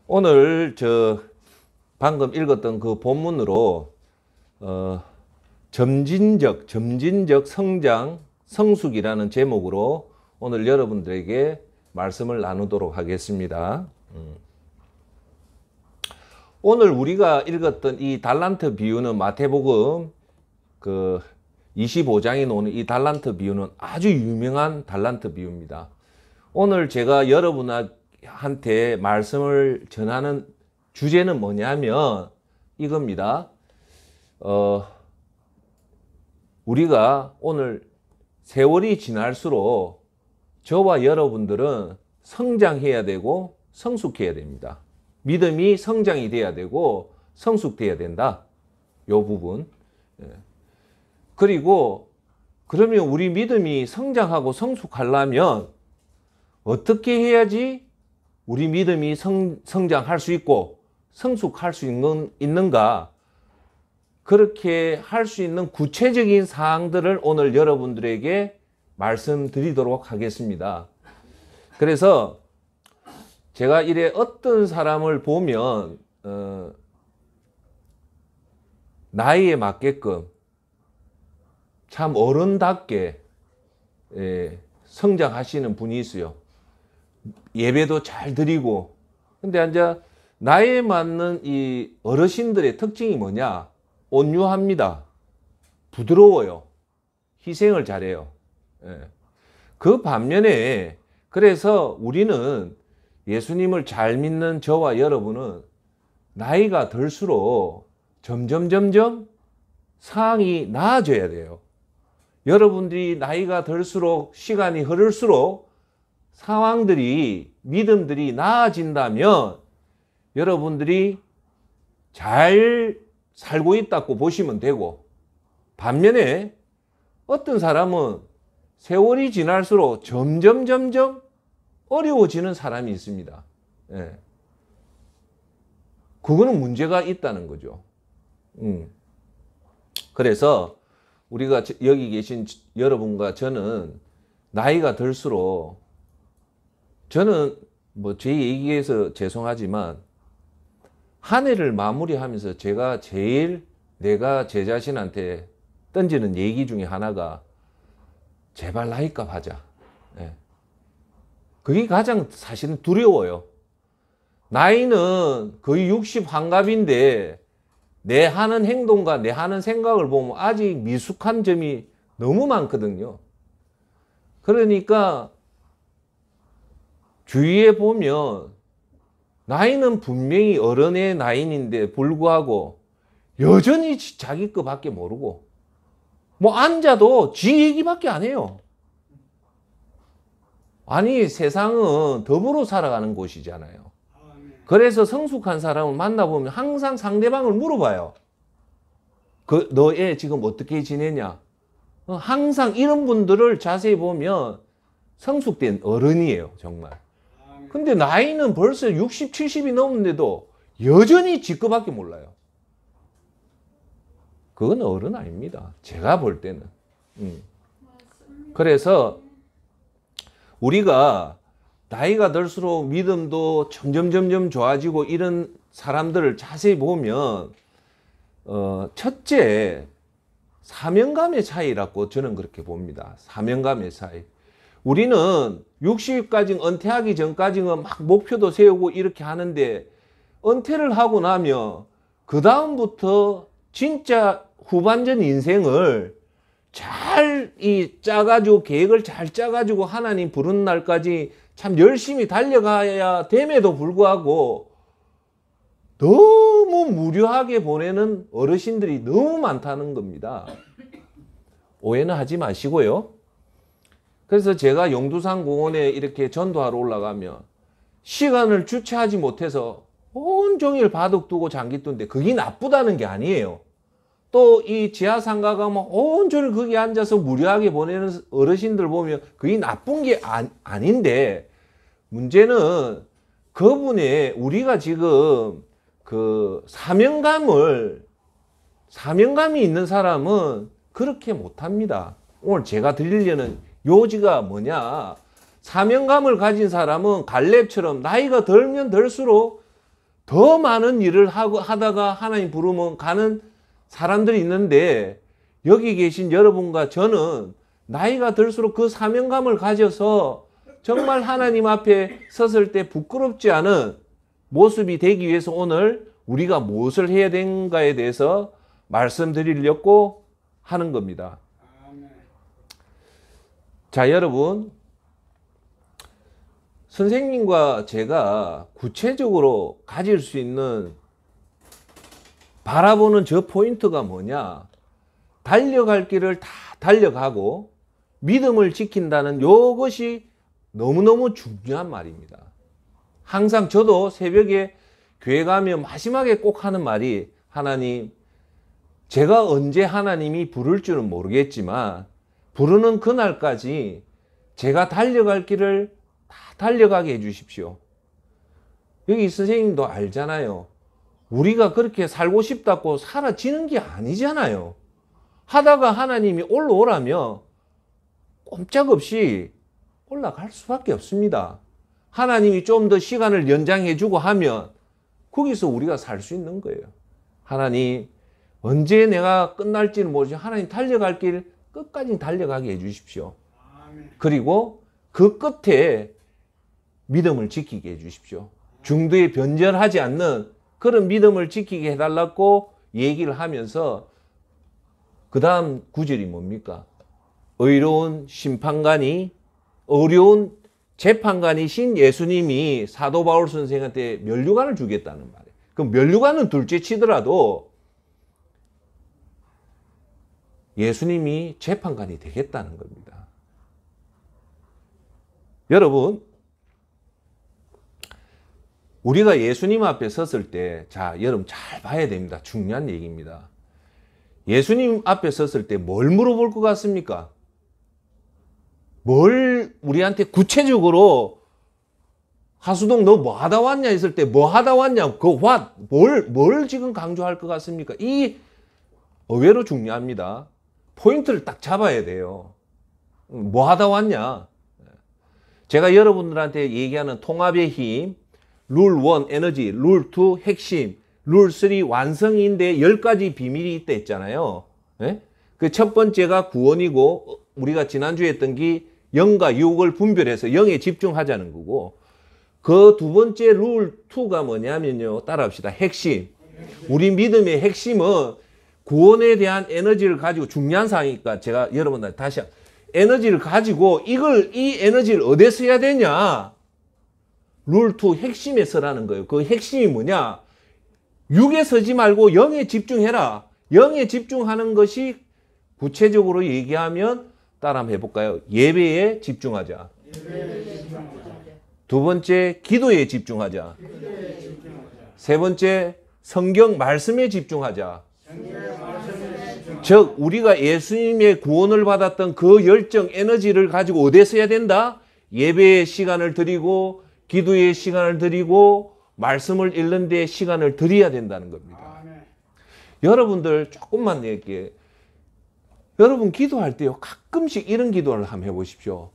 오늘 방금 읽었던 그 본문으로 점진적 성장 성숙이라는 제목으로 오늘 여러분들에게 말씀을 나누도록 하겠습니다. 오늘 우리가 읽었던 이 달란트 비유는 마태복음 25장에 나오는 이 달란트 비유는 아주 유명한 달란트 비유입니다. 오늘 제가 여러분한테 말씀을 전하는 주제는 뭐냐면 이겁니다. 우리가 오늘 세월이 지날수록 저와 여러분들은 성장해야 되고 성숙해야 됩니다. 믿음이 성장이 돼야 되고 성숙돼야 된다. 요 부분. 그리고 그러면 우리 믿음이 성장하고 성숙하려면 어떻게 해야지 우리 믿음이 성장할 수 있고 성숙할 수 있는가? 그렇게 할 수 있는 구체적인 사항들을 오늘 여러분들에게 말씀드리도록 하겠습니다. 그래서 제가 이래 어떤 사람을 보면 나이에 맞게끔 참 어른답게 성장하시는 분이 있어요. 예배도 잘 드리고. 근데 이제 나이에 맞는 이 어르신들의 특징이 뭐냐? 온유합니다. 부드러워요. 희생을 잘해요. 그 반면에 그래서 우리는 예수님을 잘 믿는 저와 여러분은 나이가 들수록 점점 상황이 나아져야 돼요. 여러분들이 나이가 들수록 시간이 흐를수록 상황들이 믿음들이 나아진다면 여러분들이 잘 살고 있다고 보시면 되고, 반면에 어떤 사람은 세월이 지날수록 점점 어려워지는 사람이 있습니다. 그거는 문제가 있다는 거죠. 그래서 우리가 여기 계신 여러분과 저는 나이가 들수록 저는 제 얘기해서 죄송하지만 한 해를 마무리하면서 제가 제일 내가 제 자신한테 던지는 얘기 중에 하나가 제발 나이값 하자. 그게 가장 사실은 두려워요. 나이는 거의 60 환갑인데 내 하는 행동과 내 하는 생각을 보면 아직 미숙한 점이 너무 많거든요. 그러니까 주위에 보면 나이는 분명히 어른의 나이인데 불구하고 여전히 자기 거밖에 모르고 앉아도 지 얘기밖에 안 해요. 아니 세상은 더불어 살아가는 곳이잖아요. 그래서 성숙한 사람을 만나보면 항상 상대방을 물어봐요. 너 애 지금 어떻게 지내냐? 항상 이런 분들을 자세히 보면 성숙된 어른이에요, 정말. 근데 나이는 벌써 60, 70이 넘는데도 여전히 지 거밖에 몰라요. 그건 어른 아닙니다. 제가 볼 때는. 그래서 우리가 나이가 들수록 믿음도 점점 좋아지고 이런 사람들을 자세히 보면 첫째, 사명감의 차이라고 저는 그렇게 봅니다. 사명감의 차이. 우리는 60까지 은퇴하기 전까지는 막 목표도 세우고 이렇게 하는데 은퇴를 하고 나면 그 다음부터 진짜 후반전 인생을 잘 짜가지고 계획을 잘 짜가지고 하나님 부르는 날까지 참 열심히 달려가야 됨에도 불구하고 너무 무료하게 보내는 어르신들이 너무 많다는 겁니다. 오해는 하지 마시고요. 그래서 제가 용두산 공원에 이렇게 전도하러 올라가면 시간을 주체하지 못해서 온종일 바둑 두고 장기 두는데 그게 나쁘다는 게 아니에요. 또 이 지하상가 가면 온종일 거기 앉아서 무료하게 보내는 어르신들 보면 그게 나쁜 게 아닌데 문제는 그분의 우리가 지금 사명감이 있는 사람은 그렇게 못합니다. 오늘 제가 드리려는 요지가 뭐냐? 사명감을 가진 사람은 갈렙처럼 나이가 들면 들수록 더 많은 일을 하다가 하나님 부르면 가는 사람들이 있는데, 여기 계신 여러분과 저는 나이가 들수록 그 사명감을 가져서 정말 하나님 앞에 섰을 때 부끄럽지 않은 모습이 되기 위해서 오늘 우리가 무엇을 해야 되는가에 대해서 말씀드리려고 하는 겁니다. 자, 여러분, 선생님과 제가 구체적으로 가질 수 있는 바라보는 저 포인트가 뭐냐? 달려갈 길을 다 달려가고 믿음을 지킨다는 이것이 너무너무 중요한 말입니다. 항상 저도 새벽에 교회 가면 마지막에 꼭 하는 말이, 하나님, 제가 언제 하나님이 부를 줄은 모르겠지만 부르는 그날까지 제가 달려갈 길을 다 달려가게 해주십시오. 여기 선생님도 알잖아요. 우리가 그렇게 살고 싶다고 사라지는 게 아니잖아요. 하다가 하나님이 올라오라면 꼼짝없이 올라갈 수밖에 없습니다. 하나님이 좀 더 시간을 연장해주고 하면 거기서 우리가 살 수 있는 거예요. 하나님, 언제 내가 끝날지는 모르지만 하나님 달려갈 길 끝까지 달려가게 해주십시오. 그리고 그 끝에 믿음을 지키게 해주십시오. 중도에 변절하지 않는 그런 믿음을 지키게 해달라고 얘기를 하면서, 그 다음 구절이 뭡니까? 의로운 심판관이, 어려운 재판관이신 예수님이 사도 바울 선생한테 면류관을 주겠다는 말이에요. 그럼 면류관은 둘째 치더라도 예수님이 재판관이 되겠다는 겁니다. 여러분, 우리가 예수님 앞에 섰을 때, 자, 여러분 잘 봐야 됩니다. 중요한 얘기입니다. 예수님 앞에 섰을 때 뭘 물어볼 것 같습니까? 뭘 우리한테 구체적으로, 하수동 너 뭐 하다 왔냐 했을 때 뭐 하다 왔냐, 그 what, 뭘 지금 강조할 것 같습니까? 이 의외로 중요합니다. 포인트를 딱 잡아야 돼요. 뭐 하다 왔냐? 제가 여러분들한테 얘기하는 통합의 힘, 룰 1 에너지, 룰 2 핵심, 룰 3 완성인데 10가지 비밀이 있다 했잖아요. 예? 그 첫 번째가 구원이고, 우리가 지난주에 했던 게 영과 유혹을 분별해서 영에 집중하자는 거고, 그 두 번째 룰 2가 뭐냐면요, 따라합시다. 핵심. 우리 믿음의 핵심은 구원에 대한 에너지를 가지고, 중요한 사항이니까 제가 여러분들 다시 에너지를 가지고 이 에너지를 어디에 써야 되냐? 룰 2 핵심에 써라는 거예요. 그 핵심이 뭐냐? 육에 서지 말고 영에 집중해라. 영에 집중하는 것이 구체적으로 얘기하면 따라 한번 해볼까요? 예배에 집중하자. 두 번째, 기도에 집중하자. 세 번째, 성경 말씀에 집중하자. 즉, 우리가 예수님의 구원을 받았던 그 열정, 에너지를 가지고 어디에 써야 된다? 예배의 시간을 드리고, 기도의 시간을 드리고, 말씀을 읽는 데 시간을 드려야 된다는 겁니다. 여러분들 조금만 얘기해. 여러분 기도할 때요, 가끔씩 이런 기도를 한번 해보십시오.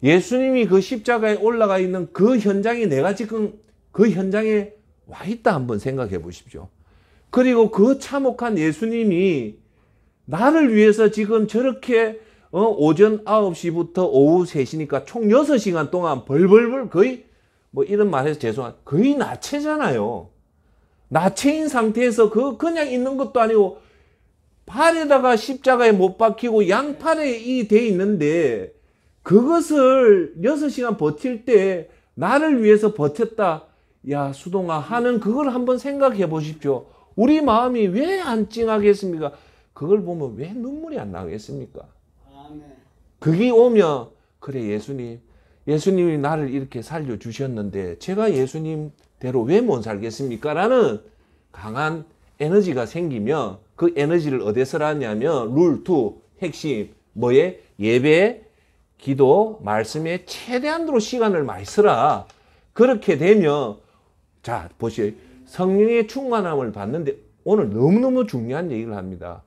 예수님이 그 십자가에 올라가 있는 그 현장에 내가 지금 그 현장에 와 있다 한번 생각해 보십시오. 그리고 그 참혹한 예수님이 나를 위해서 지금 저렇게 오전 9시부터 오후 3시니까 총 6시간 동안 벌벌벌, 거의 뭐 이런 말해서 죄송한, 거의 나체잖아요. 나체인 상태에서 그냥 있는 것도 아니고 팔에다가 십자가에 못 박히고 양팔에 이 돼 있는데, 그것을 6시간 버틸 때 나를 위해서 버텼다. 야, 수동아 하는 그걸 한번 생각해 보십시오. 우리 마음이 왜 안 찡하겠습니까? 그걸 보면 왜 눈물이 안 나겠습니까? 그게 오면, 그래 예수님이 나를 이렇게 살려주셨는데 제가 예수님대로 왜 못 살겠습니까? 라는 강한 에너지가 생기면, 그 에너지를 어디에 쓰라냐면 룰 2 핵심 뭐에? 예배, 기도, 말씀에 최대한으로 시간을 많이 쓰라. 그렇게 되면, 자 보시오, 성령의 충만함을 받는데 오늘 너무너무 중요한 얘기를 합니다.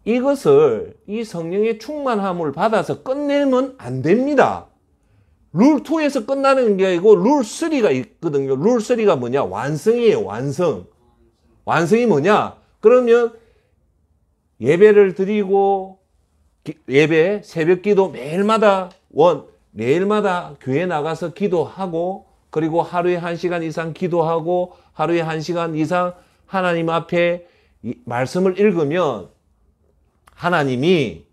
이것을, 이 성령의 충만함을 받아서 끝내면 안 됩니다. 룰 2에서 끝나는 게 아니고 룰 3가 있거든요. 룰 3가 뭐냐? 완성이에요. 완성. 완성이 뭐냐? 그러면 예배를 드리고 예배, 새벽 기도 매일마다 교회 나가서 기도하고 그리고 하루에 1시간 이상 기도하고 하루에 1시간 이상 하나님 앞에 말씀을 읽으면 하나님이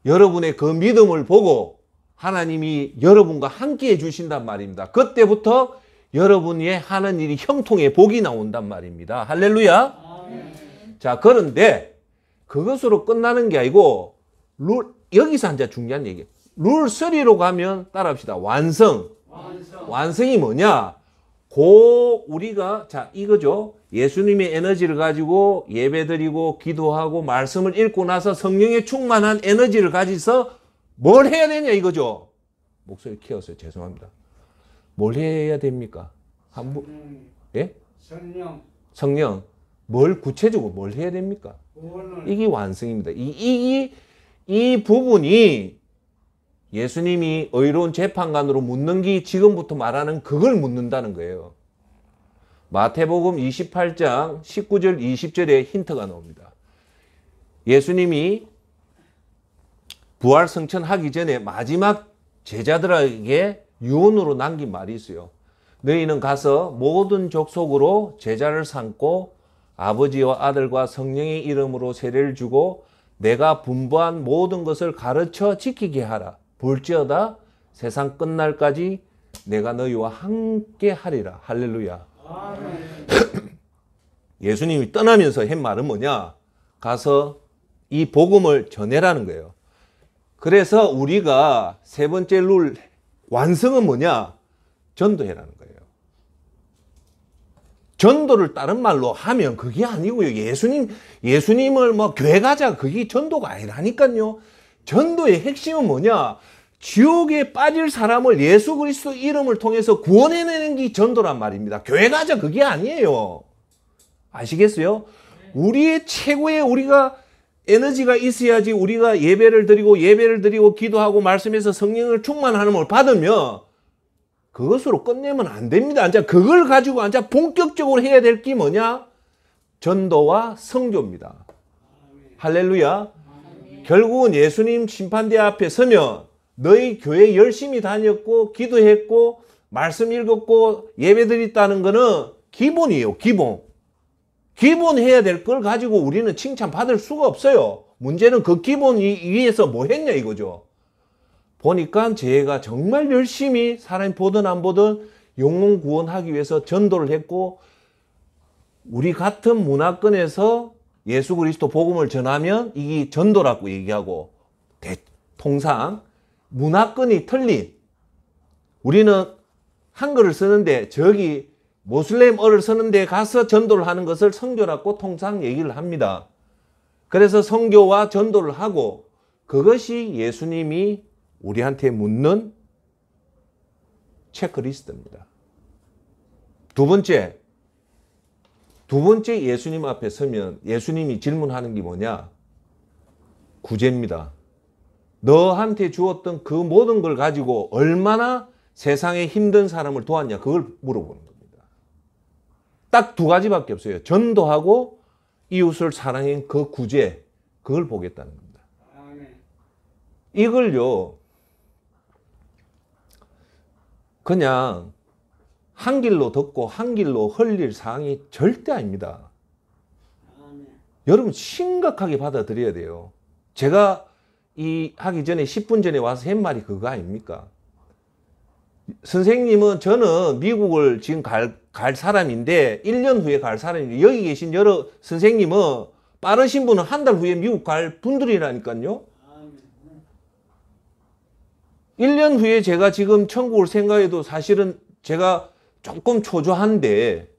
여러분의 그 믿음을 보고 하나님이 여러분과 함께 해주신단 말입니다. 그때부터 여러분이 하는 일이 형통의 복이 나온단 말입니다. 할렐루야. 자, 그런데 그것으로 끝나는 게 아니고 여기서 이제 중요한 얘기. 룰 3로 가면 따라합시다. 완성이 뭐냐? 우리가 자 이거죠. 예수님의 에너지를 가지고 예배드리고 기도하고 말씀을 읽고 나서 성령의 충만한 에너지를 가지서 뭘 해야 되냐 이거죠. 목소리 키웠어요. 죄송합니다. 뭘 해야 됩니까? 예? 성령. 뭘 구체적으로 뭘 해야 됩니까? 이게 완성입니다. 이 부분이 예수님이 의로운 재판관으로 묻는 게 지금부터 말하는 그걸 묻는다는 거예요. 마태복음 28장 19절 20절에 힌트가 나옵니다. 예수님이 부활 승천하기 전에 마지막 제자들에게 유언으로 남긴 말이 있어요. 너희는 가서 모든 족속으로 제자를 삼고 아버지와 아들과 성령의 이름으로 세례를 주고 내가 분부한 모든 것을 가르쳐 지키게 하라. 볼지어다 세상 끝날까지 내가 너희와 함께 하리라. 할렐루야. 예수님이 떠나면서 한 말은 뭐냐? 가서 이 복음을 전해라는 거예요. 그래서 우리가 세 번째 룰 완성은 뭐냐? 전도해라는 거예요. 전도를 다른 말로 하면 그게 아니고요. 예수님을 뭐 교회 가자 그게 전도가 아니라니까요. 전도의 핵심은 뭐냐? 지옥에 빠질 사람을 예수 그리스도 이름을 통해서 구원해내는 게 전도란 말입니다. 교회 가자 그게 아니에요. 아시겠어요? 우리의 최고의 우리가 에너지가 있어야지 우리가 예배를 드리고 기도하고 말씀에서 성령을 충만함을 받으면 그것으로 끝내면 안 됩니다. 이제 그걸 가지고 이제 본격적으로 해야 될 게 뭐냐? 전도와 선교입니다. 할렐루야. 결국은 예수님 심판대 앞에 서면 너희 교회 열심히 다녔고 기도했고 말씀 읽었고 예배드렸다는 거는 기본이에요. 기본 해야 될 걸 가지고 우리는 칭찬받을 수가 없어요. 문제는 그 기본 위에서 뭐 했냐 이거죠. 보니까 제가 정말 열심히 사람이 보든 안 보든 영혼 구원하기 위해서 전도를 했고 우리 같은 문화권에서 예수 그리스도 복음을 전하면 이게 전도라고 얘기하고 통상 문화권이 틀린 우리는 한글을 쓰는데 저기 모슬렘어를 쓰는데 가서 전도를 하는 것을 선교라고 통상 얘기를 합니다. 그래서 선교와 전도를 하고 그것이 예수님이 우리한테 묻는 체크리스트입니다. 두 번째 예수님 앞에 서면 예수님이 질문하는 게 뭐냐? 구제입니다. 너한테 주었던 그 모든 걸 가지고 얼마나 세상에 힘든 사람을 도왔냐? 그걸 물어보는 겁니다. 딱 두 가지밖에 없어요. 전도하고 이웃을 사랑한 그 구제, 그걸 보겠다는 겁니다. 이걸요, 그냥 한 길로 듣고 한 길로 흘릴 사항이 절대 아닙니다. 여러분 심각하게 받아들여야 돼요. 제가 하기 전에 10분 전에 와서 한 말이 그거 아닙니까? 선생님은 저는 미국을 지금 갈 사람인데 1년 후에 갈 사람인데 여기 계신 여러 선생님은 빠르신 분은 한 달 후에 미국 갈 분들이라니까요. 1년 후에 제가 지금 천국을 생각해도 사실은 제가 조금 초조한데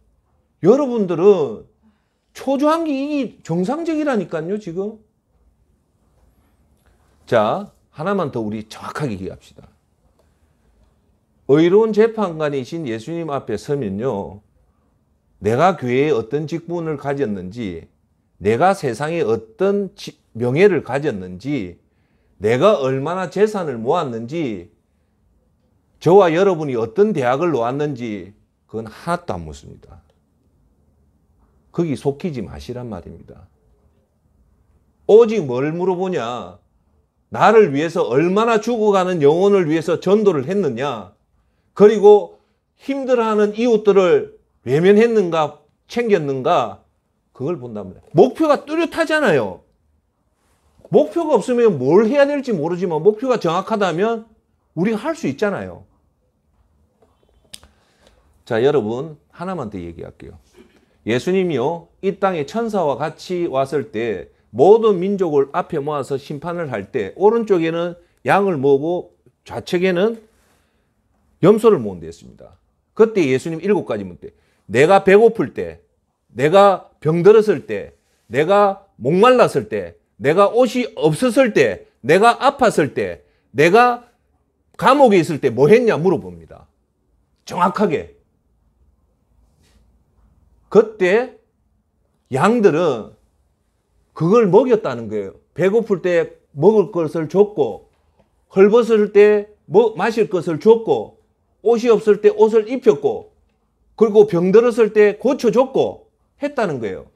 여러분들은 초조한 게 이게 정상적이라니까요 지금. 자, 하나만 더 우리 정확하게 얘기합시다. 의로운 재판관이신 예수님 앞에 서면요, 내가 교회에 어떤 직분을 가졌는지, 내가 세상에 어떤 명예를 가졌는지, 내가 얼마나 재산을 모았는지 저와 여러분이 어떤 대학을 나왔는지 그건 하나도 안 묻습니다. 거기 속히지 마시란 말입니다. 오직 뭘 물어보냐? 나를 위해서 얼마나 죽어가는 영혼을 위해서 전도를 했느냐? 그리고 힘들어하는 이웃들을 외면했는가, 챙겼는가? 그걸 본단 말이에요. 목표가 뚜렷하잖아요. 목표가 없으면 뭘 해야 될지 모르지만 목표가 정확하다면 우리가 할 수 있잖아요. 자, 여러분 하나만 더 얘기할게요. 예수님이요, 이 땅에 천사와 같이 왔을 때 모든 민족을 앞에 모아서 심판을 할 때 오른쪽에는 양을 모으고 좌측에는 염소를 모은다 했습니다. 그때 예수님 7가지 문 때, 내가 배고플 때, 내가 병들었을 때, 내가 목말랐을 때, 내가 옷이 없었을 때, 내가 아팠을 때, 내가 감옥에 있을 때 뭐 했냐 물어봅니다. 정확하게. 그때 양들은 그걸 먹였다는 거예요. 배고플 때 먹을 것을 줬고, 헐벗을 때 마실 것을 줬고, 옷이 없을 때 옷을 입혔고, 그리고 병들었을 때 고쳐줬고 했다는 거예요.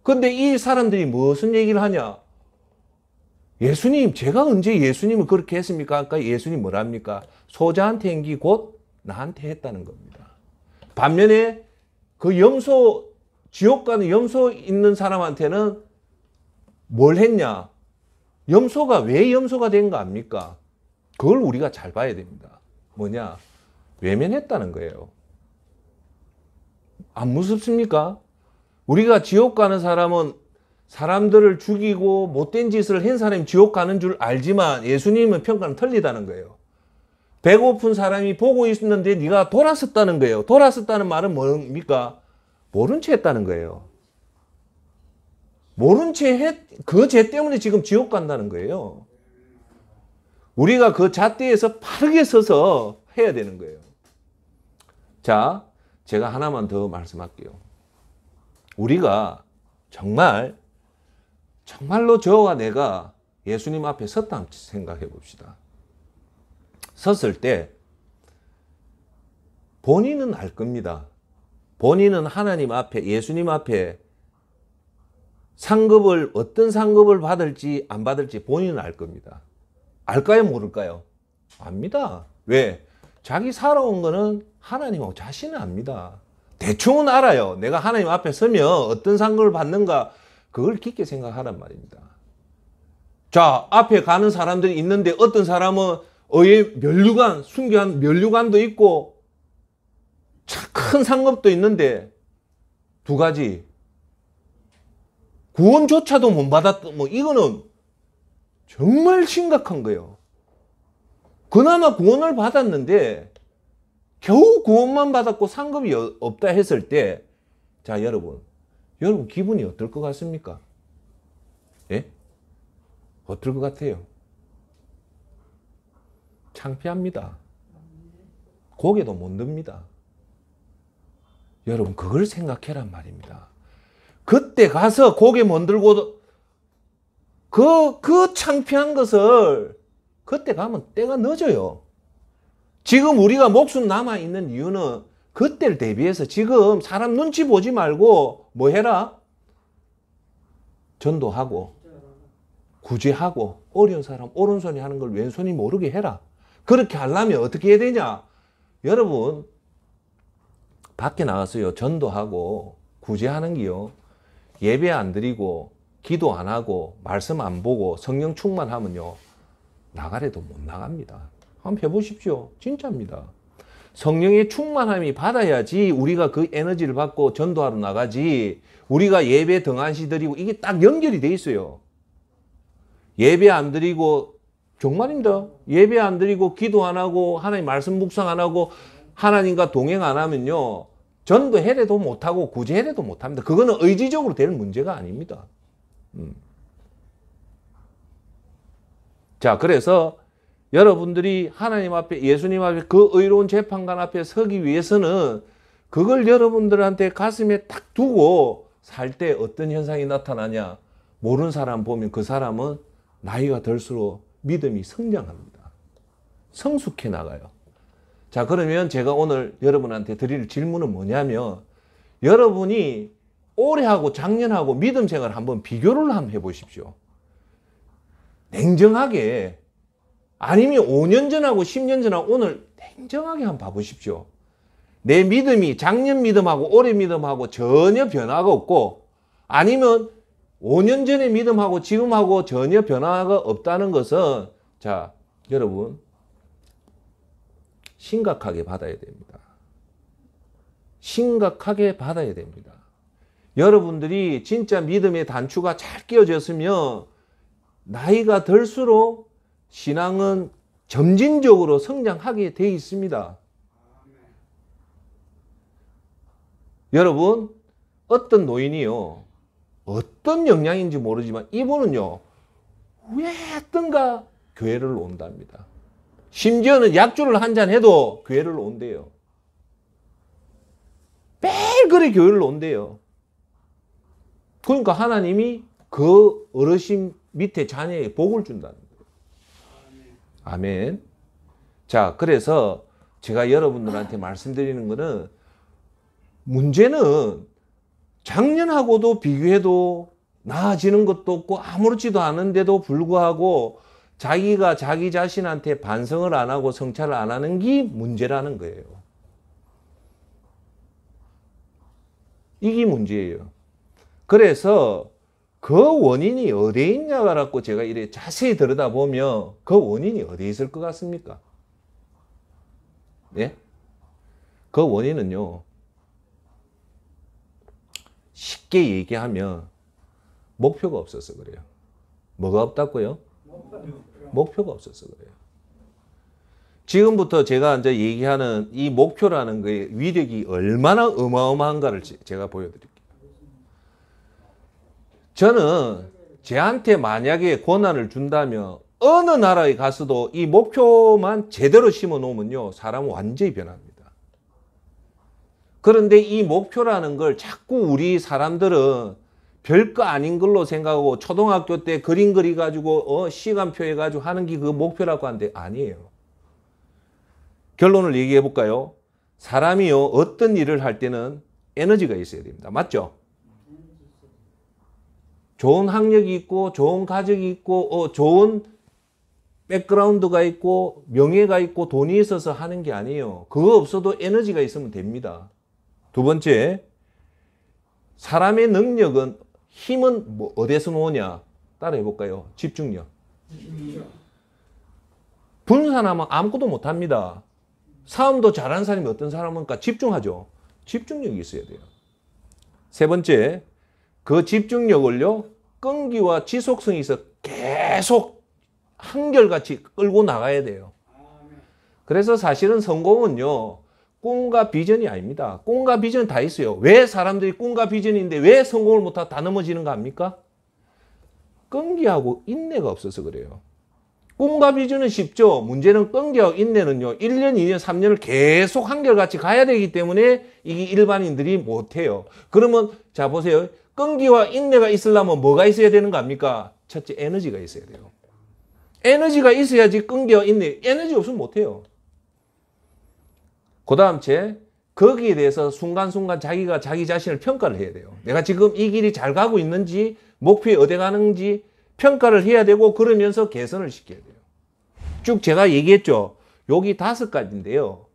근데 이 사람들이 무슨 얘기를 하냐? 예수님, 제가 언제 예수님을 그렇게 했습니까? 아까 예수님 뭐랍니까? 소자한테 한 게 곧 나한테 했다는 겁니다. 반면에 그 염소, 지옥 가는 염소 있는 사람한테는 뭘 했냐? 염소가 왜 염소가 된 거 압니까? 그걸 우리가 잘 봐야 됩니다. 뭐냐? 외면했다는 거예요. 안 무섭습니까? 우리가 지옥 가는 사람은 사람들을 죽이고 못된 짓을 한 사람이 지옥 가는 줄 알지만 예수님은 평가는 틀리다는 거예요. 배고픈 사람이 보고 있는데 네가 돌았었다는 거예요. 돌았었다는 말은 뭡니까? 모른 채 했다는 거예요. 모른 채 그 죄 때문에 지금 지옥 간다는 거예요. 우리가 그 잣대에서 바르게 서서 해야 되는 거예요. 자, 제가 하나만 더 말씀할게요. 우리가 정말로 저와 내가 예수님 앞에 섰다 생각해 봅시다. 섰을 때 본인은 알 겁니다. 본인은 하나님 앞에, 예수님 앞에 어떤 상급을 받을지 안 받을지 본인은 알 겁니다. 알까요, 모를까요? 압니다. 왜? 자기 살아온 거는 하나님하고 자신은 압니다. 대충은 알아요. 내가 하나님 앞에 서면 어떤 상급을 받는가, 그걸 깊게 생각하란 말입니다. 자, 앞에 가는 사람들이 있는데 어떤 사람은 멸류관, 순교한 멸류관도 있고 큰 상급도 있는데 두 가지. 구원조차도 못 받았다. 이거는 정말 심각한 거예요. 그나마 구원을 받았는데 겨우 구원만 받았고 상급이 없다 했을 때, 자, 여러분 기분이 어떨 것 같습니까? 예? 어떨 것 같아요? 창피합니다. 고개도 못 듭니다. 여러분, 그걸 생각해란 말입니다. 그때 가서 고개 못 들고 그 창피한 것을 그때 가면 때가 늦어요. 지금 우리가 목숨 남아있는 이유는 그때를 대비해서 지금 사람 눈치 보지 말고 뭐 해라? 전도하고 구제하고 어려운 사람 오른손이 하는 걸 왼손이 모르게 해라. 그렇게 하려면 어떻게 해야 되냐? 여러분, 밖에 나가서요, 전도하고 구제하는 게요, 예배 안 드리고 기도 안 하고 말씀 안 보고 성령 충만하면요, 나가래도 못 나갑니다. 한번 해보십시오. 진짜입니다. 성령의 충만함이 받아야지 우리가 그 에너지를 받고 전도하러 나가지, 우리가 예배 등한시 드리고 이게 딱 연결이 돼 있어요. 예배 안 드리고, 정말입니다. 예배 안 드리고 기도 안 하고 하나님 말씀 묵상 안 하고 하나님과 동행 안 하면요, 전도 해례도 못하고 구제 해례도 못합니다. 그거는 의지적으로 될 문제가 아닙니다. 자, 그래서 여러분들이 하나님 앞에, 예수님 앞에, 그 의로운 재판관 앞에 서기 위해서는 그걸 여러분들한테 가슴에 딱 두고 살 때 어떤 현상이 나타나냐? 모르는 사람 보면 그 사람은 나이가 들수록 믿음이 성장합니다. 성숙해 나가요. 자, 그러면 제가 오늘 여러분한테 드릴 질문은 뭐냐면, 여러분이 올해하고 작년하고 믿음 생활 한번 비교를 한번 해보십시오. 냉정하게. 아니면 5년 전하고 10년 전하고 오늘 냉정하게 한번 봐보십시오. 내 믿음이 작년 믿음하고 올해 믿음하고 전혀 변화가 없고, 아니면 5년 전의 믿음하고 지금하고 전혀 변화가 없다는 것은, 자, 여러분, 심각하게 받아야 됩니다. 심각하게 받아야 됩니다. 여러분들이 진짜 믿음의 단추가 잘 끼워졌으면 나이가 들수록 신앙은 점진적으로 성장하게 돼 있습니다. 여러분, 어떤 노인이요, 어떤 영향인지 모르지만 이분은요, 왜 뜬가 교회를 온답니다. 심지어는 약주를 한잔 해도 교회를 온대요. 매일 그래 교회를 온대요. 그러니까 하나님이 그 어르신 밑에 자녀에 복을 준다는 거예요. 아멘. 자, 그래서 제가 여러분들한테 말씀드리는 거는, 문제는 작년하고도 비교해도 나아지는 것도 없고 아무렇지도 않은데도 불구하고 자기가 자기 자신한테 반성을 안 하고 성찰을 안 하는 게 문제라는 거예요. 이게 문제예요. 그래서 그 원인이 어디에 있냐고 갖고 제가 이렇게 자세히 들여다보면 그 원인이 어디에 있을 것 같습니까? 네? 그 원인은요, 쉽게 얘기하면 목표가 없어서 그래요. 뭐가 없다고요? 목표가 없어서 그래요. 지금부터 제가 이제 얘기하는 이 목표라는 거의 위력이 얼마나 어마어마한가를 제가 보여드릴게요. 저는 제한테 만약에 권한을 준다면 어느 나라에 가서도 이 목표만 제대로 심어 놓으면요, 사람은 완전히 변합니다. 그런데 이 목표라는 걸 자꾸 우리 사람들은 별거 아닌 걸로 생각하고 초등학교 때 그림 그려가지고 시간표 해가지고 하는 게 그 목표라고 하는데 아니에요. 결론을 얘기해 볼까요? 사람이요, 어떤 일을 할 때는 에너지가 있어야 됩니다. 맞죠? 좋은 학력이 있고 좋은 가족이 있고 좋은 백그라운드가 있고 명예가 있고 돈이 있어서 하는 게 아니에요. 그거 없어도 에너지가 있으면 됩니다. 두 번째, 사람의 능력은, 힘은 뭐 어디에서 나오냐? 따라해 볼까요? 집중력. 분산하면 아무것도 못합니다. 싸움도 잘하는 사람이 어떤 사람입니까? 집중하죠. 집중력이 있어야 돼요. 세 번째, 그 집중력을요, 끈기와 지속성이 있어 계속 한결같이 끌고 나가야 돼요. 그래서 사실은 성공은요, 꿈과 비전이 아닙니다. 꿈과 비전 다 있어요. 왜 사람들이 꿈과 비전인데 왜 성공을 못하고 다 넘어지는가 합니까? 끈기하고 인내가 없어서 그래요. 꿈과 비전은 쉽죠. 문제는 끈기하고 인내는요, 1년, 2년, 3년을 계속 한결같이 가야 되기 때문에 이게 일반인들이 못해요. 그러면 자 보세요. 끈기와 인내가 있으려면 뭐가 있어야 되는 거 아닙니까? 첫째, 에너지가 있어야 돼요. 에너지가 있어야지 끈기와 인내. 에너지 없으면 못해요. 그 다음 채 거기에 대해서 순간순간 자기가 자기 자신을 평가를 해야 돼요. 내가 지금 이 길이 잘 가고 있는지, 목표에 어디 가는지 평가를 해야 되고, 그러면서 개선을 시켜야 돼요. 쭉 제가 얘기했죠. 여기 5가지인데요.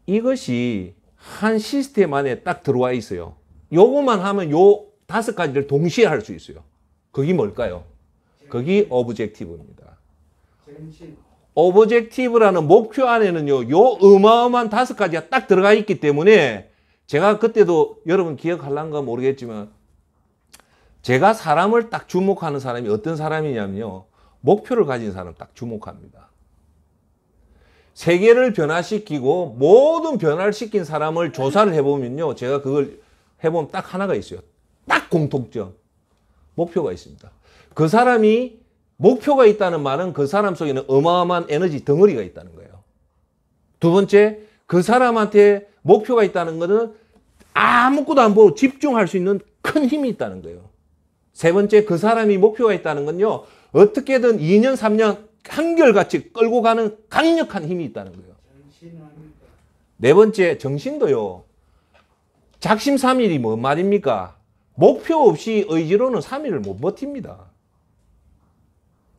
이것이 한 시스템 안에 딱 들어와 있어요. 요것만 하면 요 5가지를 동시에 할 수 있어요. 그게 뭘까요? 그게 오브젝티브입니다. 오브젝티브라는 목표 안에는요, 요 어마어마한 5가지가 딱 들어가 있기 때문에, 제가 그때도 여러분 기억할란가 모르겠지만, 제가 사람을 딱 주목하는 사람이 어떤 사람이냐면요, 목표를 가진 사람 딱 주목합니다. 세계를 변화시키고 모든 변화를 시킨 사람을 조사를 해보면요, 제가 그걸 해보면 딱 하나가 있어요. 딱 공통점. 목표가 있습니다. 그 사람이 목표가 있다는 말은 그 사람 속에는 어마어마한 에너지 덩어리가 있다는 거예요. 두 번째, 그 사람한테 목표가 있다는 것은 아무것도 안 보고 집중할 수 있는 큰 힘이 있다는 거예요. 세 번째, 그 사람이 목표가 있다는 건요, 어떻게든 2년, 3년 한결같이 끌고 가는 강력한 힘이 있다는 거예요. 네 번째, 정신도요. 작심 삼일이 뭔 말입니까? 목표 없이 의지로는 3일을 못 버팁니다.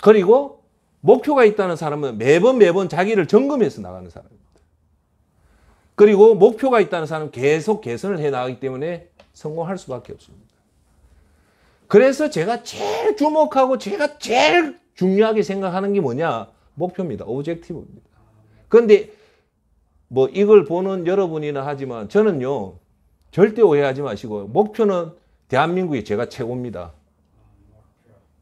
그리고 목표가 있다는 사람은 매번 자기를 점검해서 나가는 사람입니다. 그리고 목표가 있다는 사람은 계속 개선을 해 나가기 때문에 성공할 수밖에 없습니다. 그래서 제가 제일 주목하고 제가 제일 중요하게 생각하는 게 뭐냐? 목표입니다. 오브젝티브입니다. 그런데 뭐 이걸 보는 여러분이나 하지만 저는요, 절대 오해하지 마시고 목표는 대한민국이 제가 최고입니다.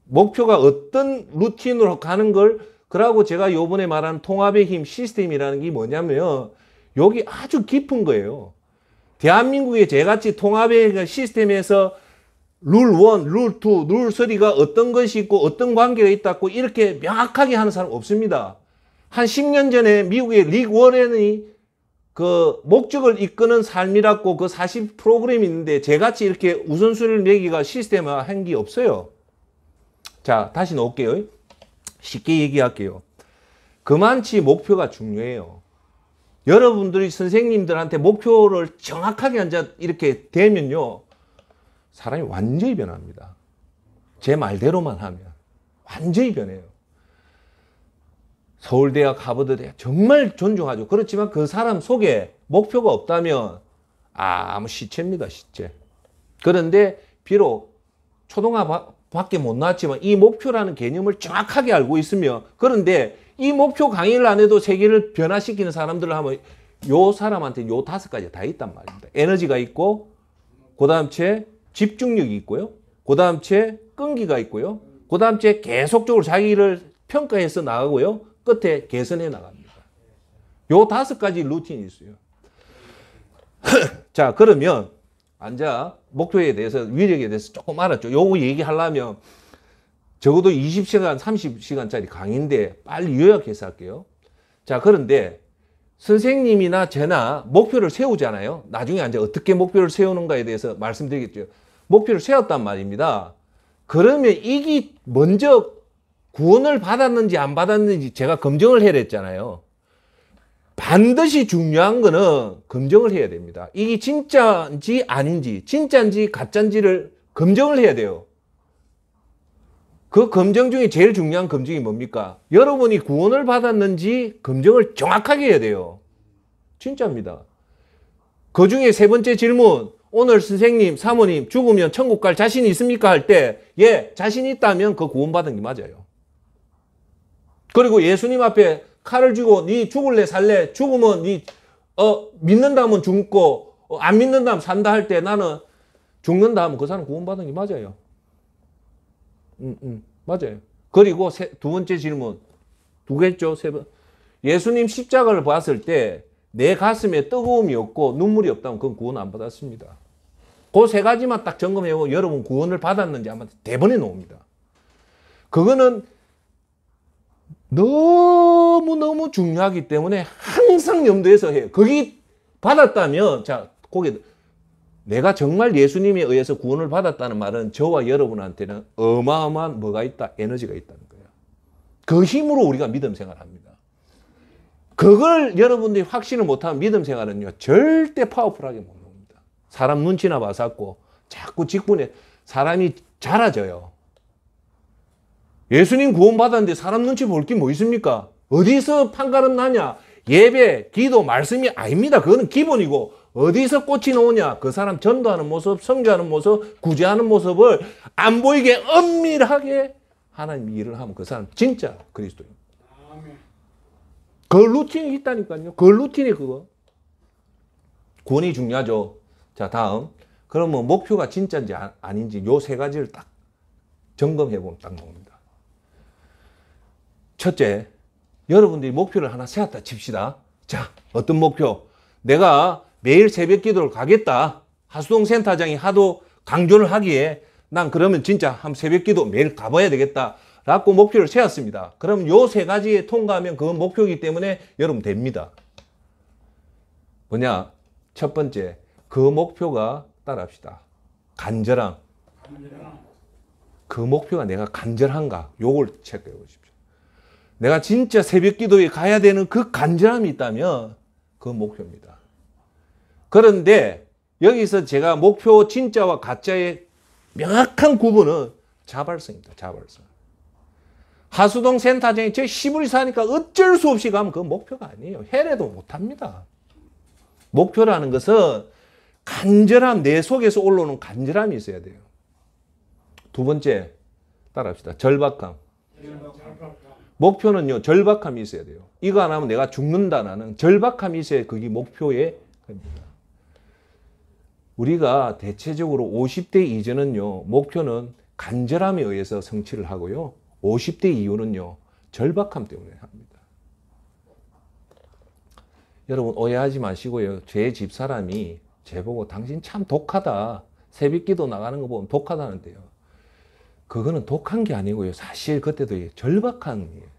목표가 어떤 루틴으로 가는 걸, 그러고 제가 요번에 말한 통합의 힘 시스템이라는 게 뭐냐면 여기 아주 깊은 거예요. 대한민국의 제같이 통합의 시스템에서 룰 1, 룰 2, 룰 3가 어떤 것이 있고 어떤 관계가 있다고 이렇게 명확하게 하는 사람 없습니다. 한 10년 전에 미국의 릭 워렌이 그 목적을 이끄는 삶이라고 그 40 프로그램이 있는데 제같이 이렇게 우선순위를 매기가 시스템화 한 게 없어요. 자, 다시 놓을게요. 쉽게 얘기할게요. 그만치 목표가 중요해요. 여러분들이 선생님들한테 목표를 정확하게 앉아 이렇게 되면요, 사람이 완전히 변합니다. 제 말대로만 하면 완전히 변해요. 서울대학, 하버드대학 정말 존중하죠. 그렇지만 그 사람 속에 목표가 없다면 아무 시체입니다. 시체. 그런데 비록 초등학밖에 못 나왔지만 이 목표라는 개념을 정확하게 알고 있으며, 그런데 이 목표 강의를 안 해도 세계를 변화시키는 사람들을 하면 요 사람한테 요 5가지 다 있단 말입니다. 에너지가 있고, 그 다음 채 집중력이 있고요, 그 다음 채 끈기가 있고요, 그 다음 채 계속적으로 자기를 평가해서 나가고요, 끝에 개선해 나갑니다. 요 5가지 루틴이 있어요. 자, 그러면 앉아 목표에 대해서, 위력에 대해서 조금 알았죠. 요거 얘기하려면 적어도 20시간, 30시간짜리 강의인데 빨리 요약해서 할게요. 자, 그런데 선생님이나 저나 목표를 세우잖아요. 나중에 앉아 어떻게 목표를 세우는가에 대해서 말씀드리겠죠. 목표를 세웠단 말입니다. 그러면 이게 먼저 구원을 받았는지 안 받았는지 제가 검증을 해야 했잖아요. 반드시 중요한 거는 검증을 해야 됩니다. 이게 진짜인지 아닌지, 진짜인지 가짜인지를 검증을 해야 돼요. 그 검증 중에 제일 중요한 검증이 뭡니까? 여러분이 구원을 받았는지 검증을 정확하게 해야 돼요. 진짜입니다. 그 중에 3번째 질문, 오늘 선생님, 사모님 죽으면 천국 갈 자신 있습니까? 할 때, 예, 자신 있다면 그 구원받은 게 맞아요. 그리고 예수님 앞에 칼을 쥐고 니 죽을래 살래? 죽으면 니 믿는다면 죽고 안 믿는다면 산다 할 때 나는 죽는다 하면 그 사람 구원받은 게 맞아요. 맞아요. 그리고 2번째 질문, 2개죠? 3번. 예수님 십자가를 봤을 때 내 가슴에 뜨거움이 없고 눈물이 없다면 그건 구원 안 받았습니다. 그 3가지만 딱 점검해보고 여러분 구원을 받았는지 아마 대번에 나옵니다. 그거는 너무너무 중요하기 때문에 항상 염두에서 해요. 거기 받았다면, 자, 거기 내가 정말 예수님에 의해서 구원을 받았다는 말은 저와 여러분한테는 어마어마한 뭐가 있다? 에너지가 있다는 거예요. 그 힘으로 우리가 믿음 생활합니다. 그걸 여러분들이 확신을 못하면 믿음 생활은요, 절대 파워풀하게 못 나옵니다. 사람 눈치나 봐서고 자꾸 직분에 사람이 잘아져요. 예수님 구원 받았는데 사람 눈치 볼 게 뭐 있습니까? 어디서 판가름 나냐? 예배, 기도, 말씀이 아닙니다. 그거는 기본이고, 어디서 꽃이 나오냐? 그 사람 전도하는 모습, 성교하는 모습, 구제하는 모습을 안 보이게 엄밀하게 하나님 일을 하면 그 사람 진짜 그리스도입니다. 그 루틴이 있다니까요. 그 루틴이 그거. 구원이 중요하죠. 자, 다음. 그러면 목표가 진짜인지 아닌지 요 3가지를 딱 점검해보면 딱 나옵니다. 첫째, 여러분들이 목표를 하나 세웠다 칩시다. 자, 어떤 목표? 내가 매일 새벽 기도를 가겠다. 하수동 센터장이 하도 강조를 하기에 난 그러면 진짜 한 새벽 기도 매일 가봐야 되겠다 라고 목표를 세웠습니다. 그럼 요 3가지에 통과하면 그건 목표이기 때문에 여러분 됩니다. 뭐냐? 첫 번째, 그 목표가 따라합시다. 간절함. 그 목표가 내가 간절한가? 요걸 체크해 보십시오. 내가 진짜 새벽 기도에 가야 되는 그 간절함이 있다면 그건 목표입니다. 그런데 여기서 제가 목표 진짜와 가짜의 명확한 구분은 자발성입니다. 자발성. 하수동 센터장에 저 시부리 사니까 어쩔 수 없이 가면 그건 목표가 아니에요. 해내도 못합니다. 목표라는 것은 간절함, 내 속에서 올라오는 간절함이 있어야 돼요. 두 번째, 따라합시다. 절박함. 목표는요, 절박함이 있어야 돼요. 이거 안 하면 내가 죽는다라는 절박함이 있어야 그게 목표의 겁니다. 우리가 대체적으로 50대 이전은요, 목표는 간절함에 의해서 성취를 하고요. 50대 이후는요, 절박함 때문에 합니다. 여러분, 오해하지 마시고요. 제 집사람이 제보고 당신 참 독하다. 새벽기도 나가는 거 보면 독하다는데요. 그거는 독한 게 아니고요. 사실 그때도 절박한 거예요.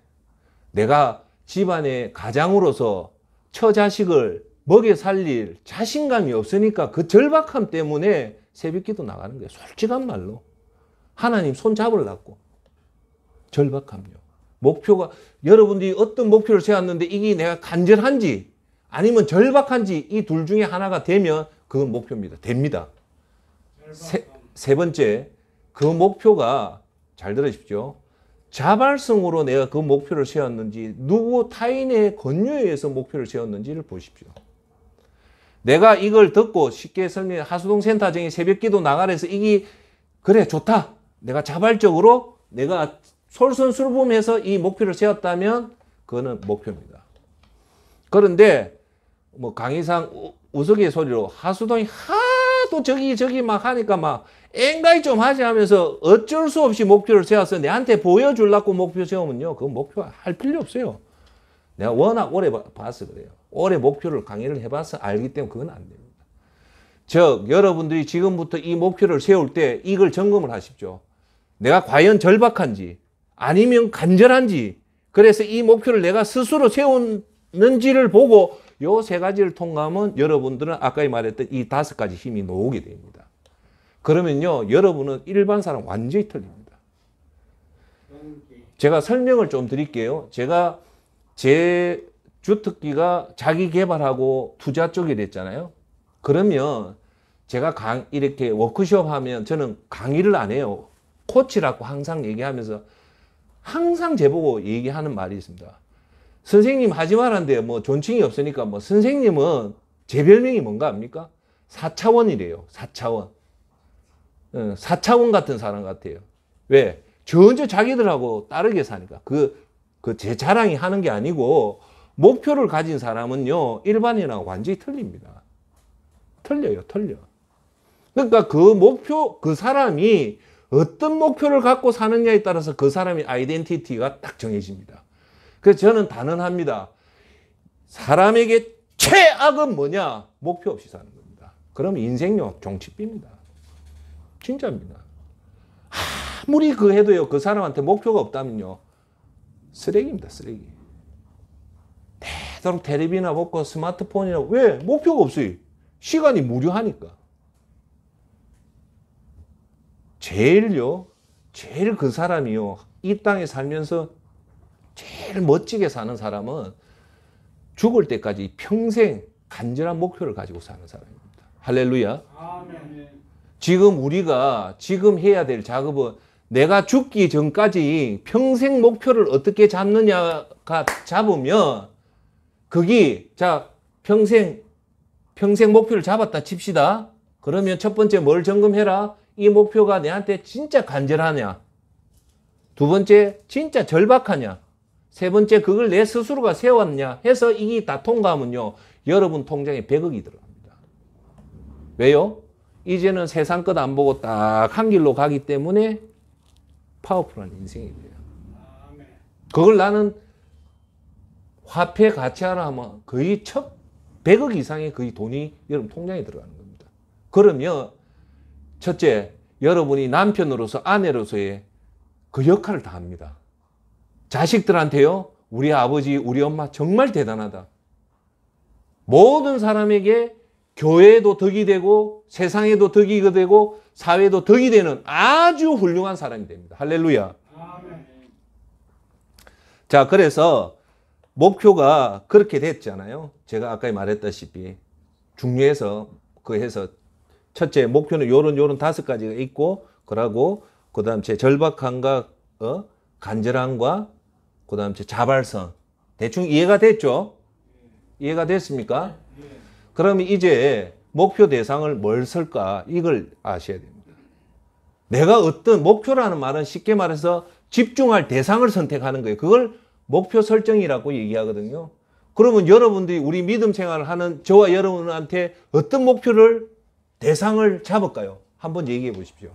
내가 집안의 가장으로서 처자식을 먹여 살릴 자신감이 없으니까 그 절박함 때문에 새벽기도 나가는 거예요. 솔직한 말로. 하나님 손 잡으려고. 절박함요. 목표가, 여러분들이 어떤 목표를 세웠는데 이게 내가 간절한지 아니면 절박한지 이 둘 중에 하나가 되면 그건 목표입니다. 됩니다. 세 번째, 그 목표가, 잘 들으십시오. 자발성으로 내가 그 목표를 세웠는지, 누구 타인의 권유에 의해서 목표를 세웠는지를 보십시오. 내가 이걸 듣고 쉽게 설명해, 하수동 센터장에 새벽기도 나가라 해서 이게 그래 좋다. 내가 자발적으로 내가 솔선수범해서 이 목표를 세웠다면 그거는 목표입니다. 그런데 뭐 강의상 우스갯소리로 하수동이 하도 저기 막 하니까 막 앵가이 좀 하지 하면서 어쩔 수 없이 목표를 세워서 내한테 보여주려고 목표 세우면요, 그건 목표 할 필요 없어요. 내가 워낙 오래 봐서 그래요. 오래 목표를 강의를 해봐서 알기 때문에 그건 안 됩니다. 즉 여러분들이 지금부터 이 목표를 세울 때 이걸 점검을 하십시오. 내가 과연 절박한지 아니면 간절한지, 그래서 이 목표를 내가 스스로 세웠는지를 보고 요 세 가지를 통과하면 여러분들은 아까 말했던 이 5가지 힘이 나오게 됩니다. 그러면요, 여러분은 일반 사람 완전히 틀립니다. 제가 설명을 좀 드릴게요. 제가 제 주특기가 자기 개발하고 투자 쪽이 됐잖아요. 그러면 제가 이렇게 워크숍 하면 저는 강의를 안 해요. 코치라고 항상 얘기하면서 항상 제보고 얘기하는 말이 있습니다. 선생님 하지 말았는데 뭐 존칭이 없으니까 뭐 선생님은 제 별명이 뭔가 압니까? 4차원이래요. 4차원. 4차원 같은 사람 같아요. 왜? 전혀 자기들하고 다르게 사니까. 제 자랑이 하는 게 아니고 목표를 가진 사람은요, 일반인하고 완전히 틀립니다. 틀려요. 그러니까 그 목표, 그 사람이 어떤 목표를 갖고 사느냐에 따라서 그 사람의 아이덴티티가 딱 정해집니다. 그래서 저는 단언합니다. 사람에게 최악은 뭐냐? 목표 없이 사는 겁니다. 그럼 인생요, 종치비입니다. 진짜입니다. 아무리 그 해도요, 그 사람한테 목표가 없다면요, 쓰레기입니다, 쓰레기. 되도록 텔레비나 보고 스마트폰이나, 왜? 목표가 없어요. 시간이 무료하니까. 제일 그 사람이요, 이 땅에 살면서 제일 멋지게 사는 사람은 죽을 때까지 평생 간절한 목표를 가지고 사는 사람입니다. 할렐루야. 아멘. 우리가 지금 해야 될 작업은 내가 죽기 전까지 평생 목표를 어떻게 잡느냐가 잡으면 그게, 자, 평생 목표를 잡았다 칩시다. 그러면 첫 번째 뭘 점검해라? 이 목표가 내한테 진짜 간절하냐? 두 번째, 진짜 절박하냐? 세 번째, 그걸 내 스스로가 세웠냐? 해서 이게 다 통과하면요, 여러분 통장에 100억이 들어갑니다. 왜요? 이제는 세상 것 안 보고 딱 한 길로 가기 때문에 파워풀한 인생이 돼요. 그걸 나는 화폐 가치하라 하면 거의 100억 이상의 거의 돈이 여러분 통장에 들어가는 겁니다. 그러면 첫째, 여러분이 남편으로서 아내로서의 그 역할을 다 합니다. 자식들한테요, 우리 아버지, 우리 엄마 정말 대단하다. 모든 사람에게 교회에도 덕이 되고 세상에도 덕이 되고 사회에도 덕이 되는 아주 훌륭한 사람이 됩니다. 할렐루야. 아멘. 자, 그래서 목표가 그렇게 됐잖아요. 제가 아까 말했다시피 중요해서 그 해서 첫째 목표는 요런 5가지가 있고 그러고 그다음 제 절박함과 간절함과 그다음 제 자발성. 대충 이해가 됐죠? 이해가 됐습니까? 그러면 이제 목표 대상을 뭘 쓸까? 이걸 아셔야 됩니다. 내가 어떤 목표라는 말은 쉽게 말해서 집중할 대상을 선택하는 거예요. 그걸 목표 설정이라고 얘기하거든요. 그러면 여러분들이 우리 믿음 생활을 하는 저와 여러분한테 어떤 목표를 대상을 잡을까요? 한번 얘기해 보십시오.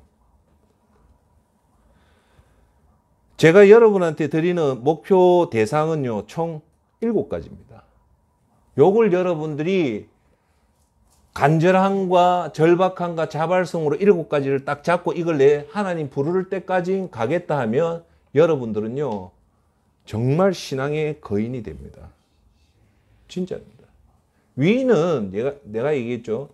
제가 여러분한테 드리는 목표 대상은요, 총 7가지입니다. 요걸 여러분들이 간절함과 절박함과 자발성으로 7가지를 딱 잡고 이걸 내 하나님 부를 때까지 가겠다 하면 여러분들은요, 정말 신앙의 거인이 됩니다. 진짜입니다. 위는 내가 얘기했죠.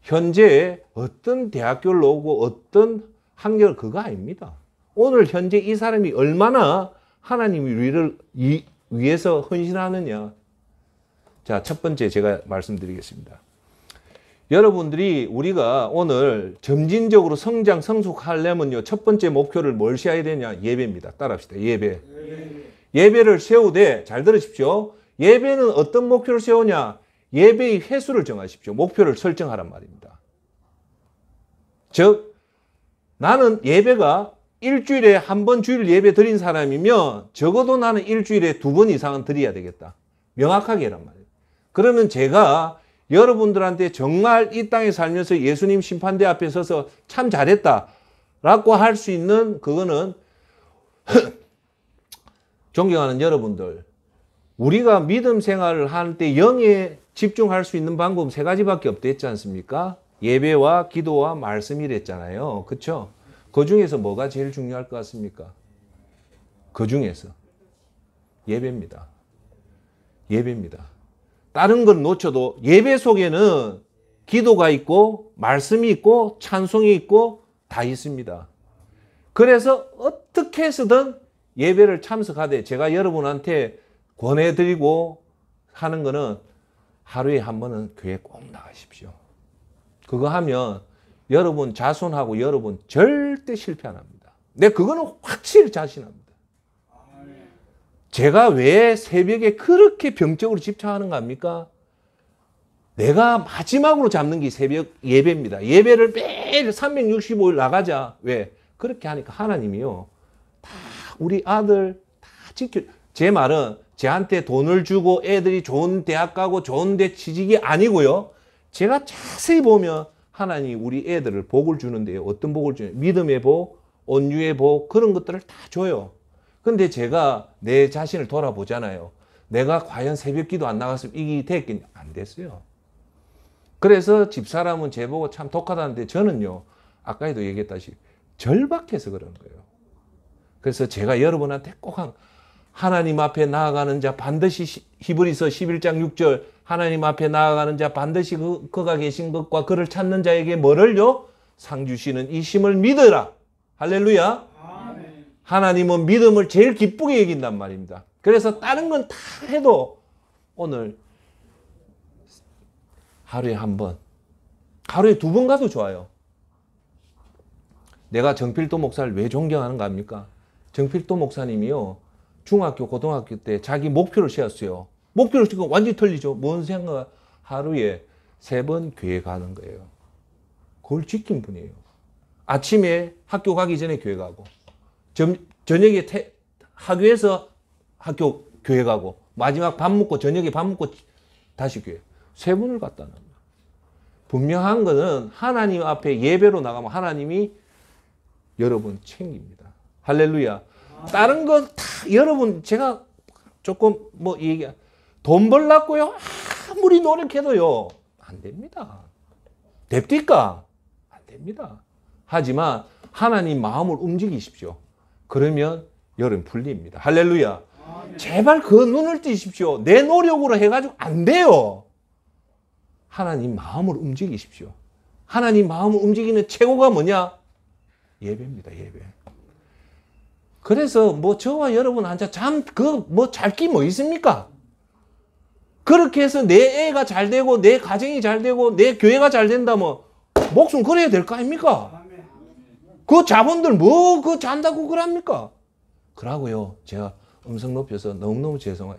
현재 어떤 대학교를 오고 어떤 학력을 그거 아닙니다. 오늘 현재 이 사람이 얼마나 하나님의 위를 위해서 헌신하느냐. 자, 첫 번째 제가 말씀드리겠습니다. 여러분들이 우리가 오늘 점진적으로 성장, 성숙하려면요, 첫 번째 목표를 뭘 세워야 되냐? 예배입니다. 따라합시다. 예배. 예배를 세우되, 잘 들으십시오. 예배는 어떤 목표를 세우냐? 예배의 횟수를 정하십시오. 목표를 설정하란 말입니다. 즉, 나는 예배가 일주일에 한 번 주일 예배 드린 사람이면 적어도 나는 일주일에 2번 이상은 드려야 되겠다. 명확하게 해란 말이에요. 그러면 제가 여러분들한테 정말 이 땅에 살면서 예수님 심판대 앞에 서서 참 잘했다라고 할 수 있는 그거는 존경하는 여러분들, 우리가 믿음 생활을 할 때 영에 집중할 수 있는 방법은 3가지밖에 없댔지 않습니까? 예배와 기도와 말씀이랬잖아요. 그렇죠? 그 중에서 뭐가 제일 중요할 것 같습니까? 그 중에서 예배입니다. 예배입니다. 다른 걸 놓쳐도 예배 속에는 기도가 있고 말씀이 있고 찬송이 있고 다 있습니다. 그래서 어떻게 해서든 예배를 참석하되 제가 여러분한테 권해드리고 하는 거는 하루에 한 번은 교회 꼭 나가십시오. 그거 하면 여러분 자손하고 여러분 절대 실패 안 합니다. 내가 그거는 확실히 자신합니다. 제가 왜 새벽에 그렇게 병적으로 집착하는가 합니까? 내가 마지막으로 잡는 게 새벽 예배입니다. 예배를 매일 365일 나가자. 왜? 그렇게 하니까 하나님이요, 다 우리 아들 다 지켜. 제 말은 제한테 돈을 주고 애들이 좋은 대학 가고 좋은 데 취직이 아니고요. 제가 자세히 보면 하나님 우리 애들을 복을 주는데요. 어떤 복을 주냐? 믿음의 복, 온유의 복, 그런 것들을 다 줘요. 근데 제가 내 자신을 돌아보잖아요. 내가 과연 새벽 기도 안 나갔으면 이게 됐겠냐? 안 됐어요. 그래서 집사람은 제보고 참 독하다는데 저는요, 아까도 얘기했다시피 절박해서 그런 거예요. 그래서 제가 여러분한테 꼭 하나님 앞에 나아가는 자 반드시 히브리서 11장 6절 하나님 앞에 나아가는 자 반드시 그가 계신 것과 그를 찾는 자에게 뭐를요? 상 주시는 이 심을 믿으라. 할렐루야. 아멘. 하나님은 믿음을 제일 기쁘게 여긴단 말입니다. 그래서 다른 건 다 해도 오늘 하루에 한 번, 하루에 2번 가도 좋아요. 내가 정필도 목사를 왜 존경하는가 합니까? 정필도 목사님이요, 중학교, 고등학교 때 자기 목표를 세웠어요. 목표를 세우고 완전히 틀리죠. 뭔 생각? 하루에 3번 교회 가는 거예요. 그걸 지킨 분이에요. 아침에 학교 가기 전에 교회 가고, 저녁에 학교에서 학교 교회 가고, 마지막 밥 먹고 저녁에 밥 먹고 다시 교회. 3번을 갔다는 거예요. 분명한 거는 하나님 앞에 예배로 나가면 하나님이 여러분 챙깁니다. 할렐루야. 다른 건 다 여러분, 제가 조금 돈 벌라고요? 아무리 노력해도요, 안 됩니다. 됩니까? 안 됩니다. 하지만 하나님 마음을 움직이십시오. 그러면 여러분 풀립니다. 할렐루야. 제발 그 눈을 띄십시오. 내 노력으로 해가지고 안 돼요. 하나님 마음을 움직이십시오. 하나님 마음을 움직이는 최고가 뭐냐? 예배입니다. 예배. 그래서 뭐 저와 여러분 앉아 잘기 뭐 있습니까? 그렇게 해서 내 애가 잘 되고 내 가정이 잘 되고 내 교회가 잘 된다면 목숨 걸어야 될 거 아닙니까? 그 자본들 뭐 그거 잔다고 그럽니까? 그러고요. 제가 음성 높여서 너무너무 죄송해요.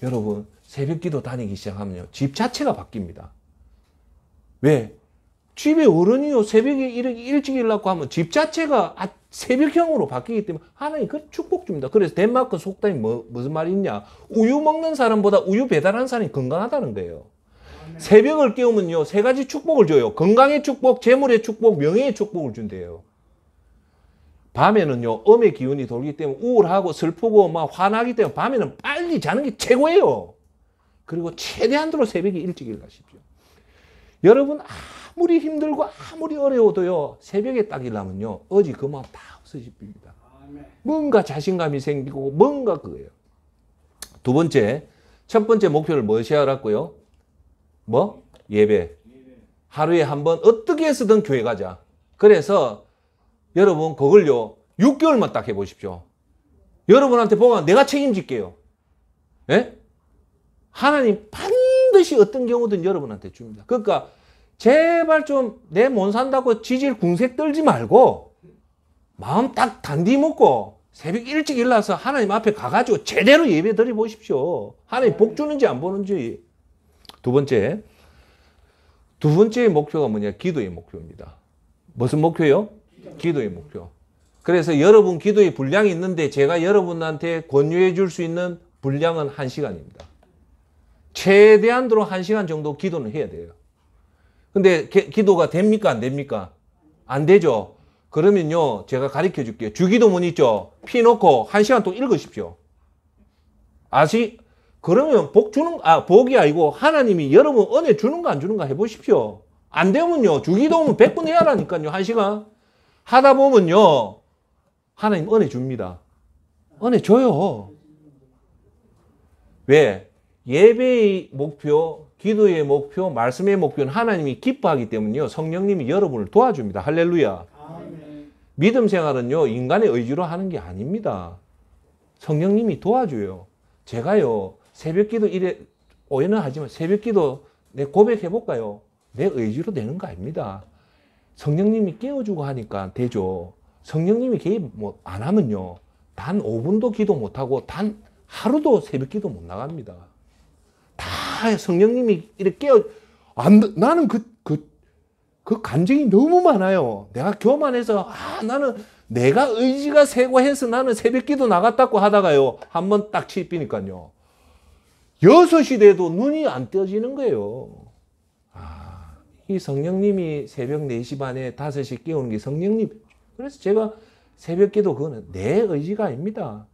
여러분 새벽기도 다니기 시작하면요. 집 자체가 바뀝니다. 왜? 집에 어른이요. 새벽에 이렇게 일찍 일어나고 하면 집 자체가 새벽형으로 바뀌기 때문에 하나님 그 축복 줍니다. 그래서 덴마크 속담이 무슨 말이 있냐. 우유 먹는 사람보다 우유 배달하는 사람이 건강하다는 거예요. 새벽을 깨우면요. 세 가지 축복을 줘요. 건강의 축복, 재물의 축복, 명예의 축복을 준대요. 밤에는요. 음의 기운이 돌기 때문에 우울하고 슬프고 막 화나기 때문에 밤에는 빨리 자는 게 최고예요. 그리고 최대한으로 새벽에 일찍 일어나십시오. 여러분 아무리 힘들고 아무리 어려워도요. 새벽에 딱 일어나면요. 어지 그 마음 다 없어집니다. 뭔가 자신감이 생기고 뭔가 그거예요. 두 번째, 첫 번째 목표를 무엇이 알았고요? 뭐? 예배. 하루에 한 번 어떻게 해서든 교회 가자. 그래서 여러분 그걸요. 6개월만 딱 해보십시오. 여러분한테 보면 내가 책임질게요. 예? 하나님 반드시 어떤 경우든 여러분한테 줍니다. 그러니까 제발 좀 내 못 산다고 지질 궁색 떨지 말고 마음 딱 단디 먹고 새벽 일찍 일어나서 하나님 앞에 가가지고 제대로 예배 드려 보십시오. 하나님 복 주는지 안 보는지. 두 번째 목표가 뭐냐? 기도의 목표입니다. 무슨 목표요? 기도의 목표. 그래서 여러분 기도의 분량이 있는데 제가 여러분한테 권유해 줄 수 있는 분량은 1시간입니다. 최대한으로 1시간 정도 기도는 해야 돼요. 근데 기도가 됩니까? 안 됩니까? 안 되죠. 그러면요. 제가 가르쳐 줄게요. 주기도문 있죠? 피 놓고 1시간 동안 읽으십시오. 그러면 복이 아니고 하나님이 여러분 은혜 주는가 안 주는가 해보십시오. 안 되면요. 주기도문 100번 해야 하니까요. 1시간. 하다 보면요. 하나님 은혜 줍니다. 은혜 줘요. 왜? 예배의 목표, 기도의 목표, 말씀의 목표는 하나님이 기뻐하기 때문에요. 성령님이 여러분을 도와줍니다. 할렐루야. 아멘. 믿음 생활은요. 인간의 의지로 하는 게 아닙니다. 성령님이 도와줘요. 제가요. 새벽기도 오해는 하지만 새벽기도 내 고백해볼까요? 내 의지로 되는 거 아닙니다. 성령님이 깨워주고 하니까 되죠. 성령님이 개입 안 하면요. 단 5분도 기도 못하고 단 하루도 새벽기도 못 나갑니다. 다 성령님이 이렇게 나는 그 감정이 너무 많아요. 내가 교만해서 나는 내가 의지가 세고 해서 나는 새벽기도 나갔다고 하다가요. 한번 딱 치삐니까요. 6시 돼도 눈이 안 떠지는 거예요. 이 성령님이 새벽 4시 반에 5시 깨우는 게 성령님. 그래서 제가 새벽기도 그거는 내 의지가 아닙니다.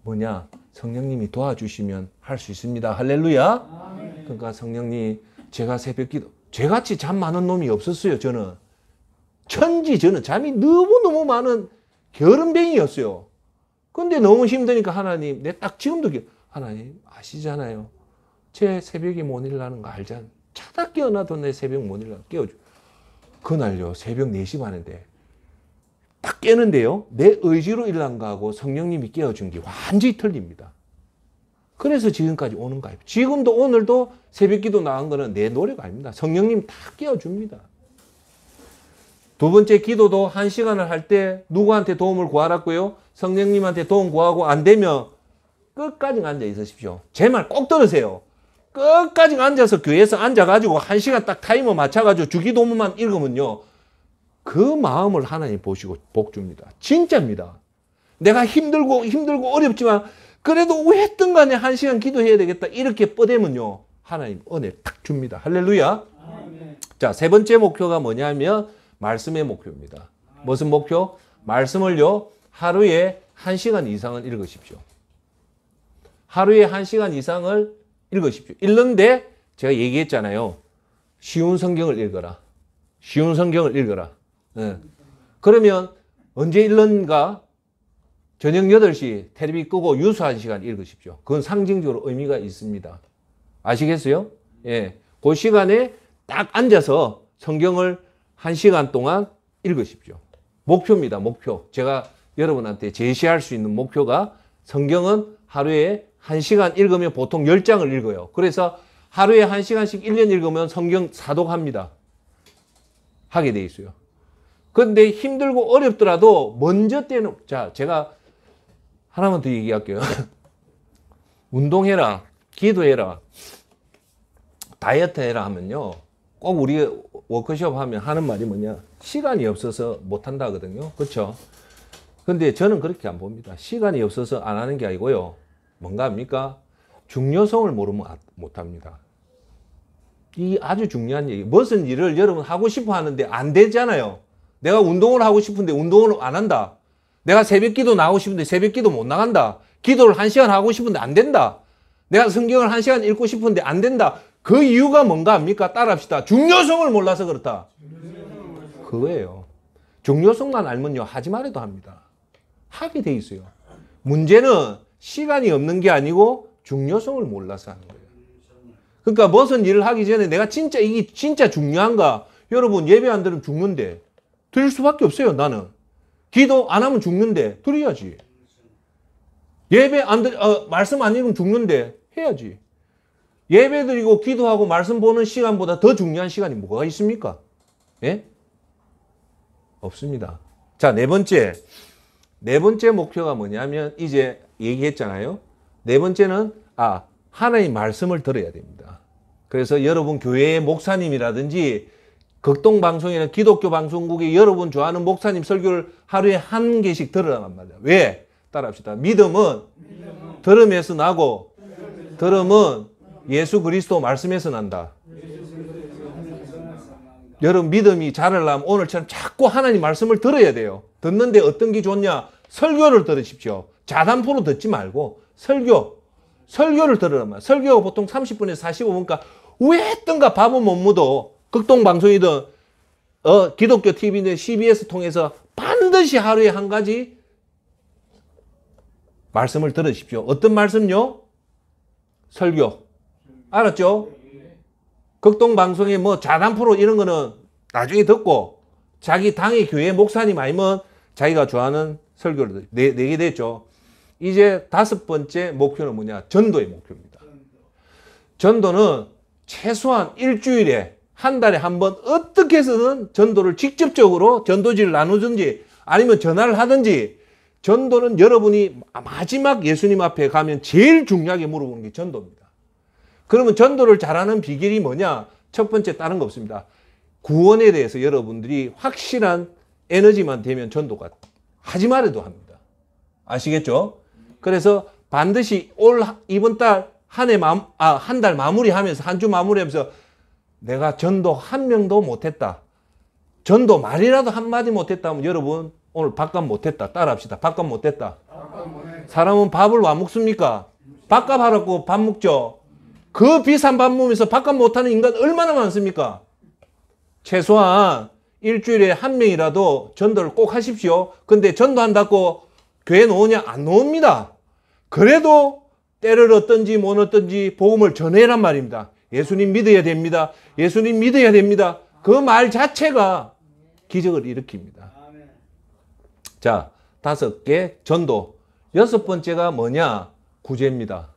뭐냐? 성령님이 도와주시면 할 수 있습니다. 할렐루야. 아멘. 그러니까 성령님 제가 새벽기도 저같이 잠 많은 놈이 없었어요. 저는 잠이 너무너무 많은 게으름뱅이였어요. 근데 너무 힘드니까 하나님 지금도 하나님 아시잖아요. 제 새벽에 못 일어나는 거 알잖아요. 자다 깨어나도 내 새벽 못 일어나 깨워줘. 그날요 새벽 4시 반인데 딱 깨는데요. 내 의지로 일어난 거하고 성령님이 깨워준 게 완전히 틀립니다. 그래서 지금까지 오는 거예요. 지금도 오늘도 새벽기도 나간 거는 내 노래가 아닙니다. 성령님 다 깨워줍니다. 두 번째 기도도 1시간을 할 때 누구한테 도움을 구하라고요? 성령님한테 도움 구하고 안 되면 끝까지 앉아 있으십시오. 제 말 꼭 들으세요. 끝까지 앉아서 교회에서 앉아가지고 1시간 딱 타이머 맞춰가지고 주기도문만 읽으면요. 그 마음을 하나님 보시고 복 줍니다. 진짜입니다. 내가 힘들고 어렵지만 그래도 왜 했든 간에 1시간 기도해야 되겠다. 이렇게 뻗으면요. 하나님 은혜 탁 줍니다. 할렐루야. 아멘. 자, 세 번째 목표가 뭐냐면 말씀의 목표입니다. 무슨 목표? 말씀을요. 하루에 1시간 이상을 읽으십시오. 하루에 1시간 이상을 읽으십시오. 읽는데 제가 얘기했잖아요. 쉬운 성경을 읽어라. 쉬운 성경을 읽어라. 네. 그러면 언제 읽는가? 저녁 8시 텔레비 끄고 유수 1시간 읽으십시오. 그건 상징적으로 의미가 있습니다. 아시겠어요? 예. 그 시간에 딱 앉아서 성경을 1시간 동안 읽으십시오. 목표입니다. 목표. 제가 여러분한테 제시할 수 있는 목표가 성경은 하루에 1시간 읽으면 보통 10장을 읽어요. 그래서 하루에 1시간씩 1년 읽으면 성경 사독합니다. 하게 돼 있어요. 그런데 힘들고 어렵더라도 먼저 때는, 자, 제가 하나만 더 얘기할게요. 운동해라, 기도해라, 다이어트 해라 하면요, 꼭 우리 워크숍 하면 하는 말이 뭐냐, 시간이 없어서 못 한다 하거든요. 그렇죠? 근데 저는 그렇게 안 봅니다. 시간이 없어서 안 하는 게 아니고요, 뭔가 합니까? 중요성을 모르면 못 합니다. 이 아주 중요한 얘기. 무슨 일을 여러분 하고 싶어 하는데 안 되잖아요. 내가 운동을 하고 싶은데 운동을 안 한다. 내가 새벽 기도 나가고 싶은데 새벽 기도 못 나간다. 기도를 1시간 하고 싶은데 안 된다. 내가 성경을 1시간 읽고 싶은데 안 된다. 그 이유가 뭔가 합니까? 따라합시다. 중요성을 몰라서 그렇다. 그거예요. 중요성만 알면요, 하지 말아도 합니다. 하게 돼 있어요. 문제는 시간이 없는 게 아니고 중요성을 몰라서 하는 거예요. 그러니까 무슨 일을 하기 전에 내가 진짜 이게 진짜 중요한가? 여러분, 예배 안 들으면 죽는데 드릴 수밖에 없어요. 나는 기도 안 하면 죽는데 드려야지. 예배 말씀 안 읽으면 죽는데 해야지. 예배 드리고 기도하고 말씀 보는 시간보다 더 중요한 시간이 뭐가 있습니까? 예? 없습니다. 자, 네 번째 목표가 뭐냐면, 이제 얘기했잖아요. 네 번째는 하나님 말씀을 들어야 됩니다. 그래서 여러분 교회의 목사님이라든지 극동방송이나 기독교 방송국에 여러분 좋아하는 목사님 설교를 하루에 한 개씩 들으란 말이야. 왜? 따라합시다. 믿음은 들음에서 나고, 들음은 예수 그리스도 말씀에서 난다. 여러분 믿음이 자라려면 오늘처럼 자꾸 하나님 말씀을 들어야 돼요. 듣는데 어떤 게 좋냐? 설교를 들으십시오. 자단포로 듣지 말고 설교를 들으란 말이야. 설교가 보통 30분에서 45분이니까 왜 뜬가 밥은 못 묻어. 극동방송이든 기독교 TV든 CBS 통해서 반드시 하루에 한 가지 말씀을 들으십시오. 어떤 말씀요? 설교. 알았죠? 극동방송에 뭐 자단프로 이런 거는 나중에 듣고, 자기 당의 교회 목사님 아니면 자기가 좋아하는 설교를 네 개 됐죠. 이제 다섯 번째 목표는 뭐냐? 전도의 목표입니다. 전도는 최소한 일주일에, 한 달에 한 번 어떻게 해서든 전도를 직접적으로 전도지를 나누든지 아니면 전화를 하든지, 전도는 여러분이 마지막 예수님 앞에 가면 제일 중요하게 물어보는 게 전도입니다. 그러면 전도를 잘하는 비결이 뭐냐? 첫 번째, 다른 거 없습니다. 구원에 대해서 여러분들이 확실한 에너지만 되면 전도가 하지 말아도 합니다. 아시겠죠? 그래서 반드시 이번 달 한 달 마무리하면서, 한 주 마무리하면서 내가 전도 한 명도 못했다, 전도 말이라도 한마디 못했다 하면 여러분 오늘 밥값 못했다. 따라합시다. 밥값 못했다. 사람은 밥을 와 먹습니까? 밥값 하라고 밥 먹죠. 그 비싼 밥 먹으면서 밥값 못하는 인간 얼마나 많습니까? 최소한 일주일에 한 명이라도 전도를 꼭 하십시오. 근데 전도한다고 교회 놓으냐? 안 놓습니다. 그래도 때를 얻든지 못 얻든지 복음을 전해란 말입니다. 예수님 믿어야 됩니다. 예수님 믿어야 됩니다. 그 말 자체가 기적을 일으킵니다. 자, 다섯 개 전도. 여섯 번째가 뭐냐? 구제입니다.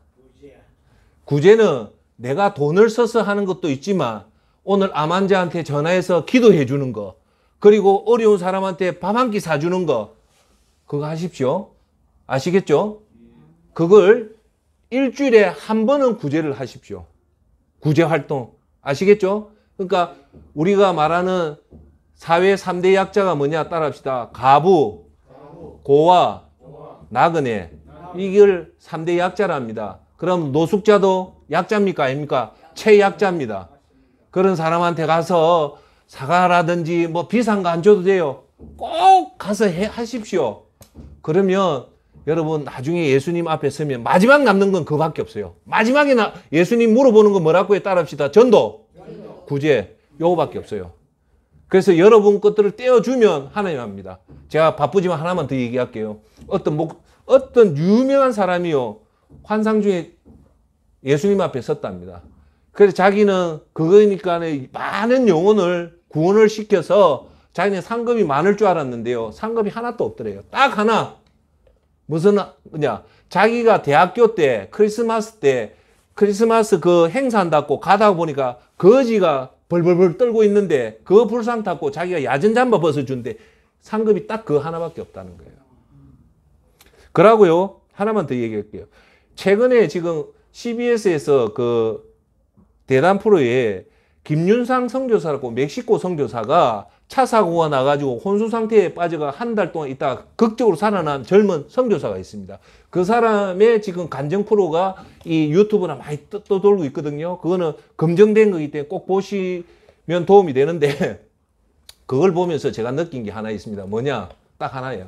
구제는 내가 돈을 써서 하는 것도 있지만 오늘 암 환자한테 전화해서 기도해 주는 거, 그리고 어려운 사람한테 밥 한 끼 사주는 거, 그거 하십시오. 아시겠죠? 그걸 일주일에 한 번은 구제를 하십시오. 구제 활동. 아시겠죠? 그러니까 우리가 말하는 사회 3대 약자가 뭐냐? 따라합시다. 가부, 고아, 나그네. 이걸 3대 약자랍니다. 그럼 노숙자도 약자입니까? 아닙니까? 최약자입니다. 그런 사람한테 가서 사과라든지 뭐 비싼 거 안 줘도 돼요. 꼭 가서 하십시오. 그러면 여러분 나중에 예수님 앞에 서면 마지막 남는 건 그거밖에 없어요. 마지막에 예수님 물어보는 거 뭐라고 해? 따라합시다. 전도, 구제, 요거밖에 없어요. 그래서 여러분 것들을 떼어주면 하나님 합니다. 제가 바쁘지만 하나만 더 얘기할게요. 어떤 유명한 사람이요, 환상 중에 예수님 앞에 섰답니다. 그래서 자기는 그거니까 많은 영혼을 구원을 시켜서 자기네 상급이 많을 줄 알았는데요. 상급이 하나도 없더래요. 딱 하나. 무슨 그냥 자기가 대학교 때 크리스마스 그 행사한다고 가다 보니까 거지가 벌벌벌 떨고 있는데 그 불상 탔고 자기가 야전 잠바 벗어준데 상급이 딱 그 하나밖에 없다는 거예요. 그러고요. 하나만 더 얘기할게요. 최근에 지금 CBS에서 그 대담 프로에 김윤상 선교사라고 멕시코 선교사가 차 사고가 나가지고 혼수 상태에 빠져가 한 달 동안 있다가 극적으로 살아난 젊은 선교사가 있습니다. 그 사람의 지금 간증 프로가 이 유튜브나 많이 떠돌고 있거든요. 그거는 검증된 거기 때문에 꼭 보시면 도움이 되는데 그걸 보면서 제가 느낀 게 하나 있습니다. 뭐냐? 딱 하나예요.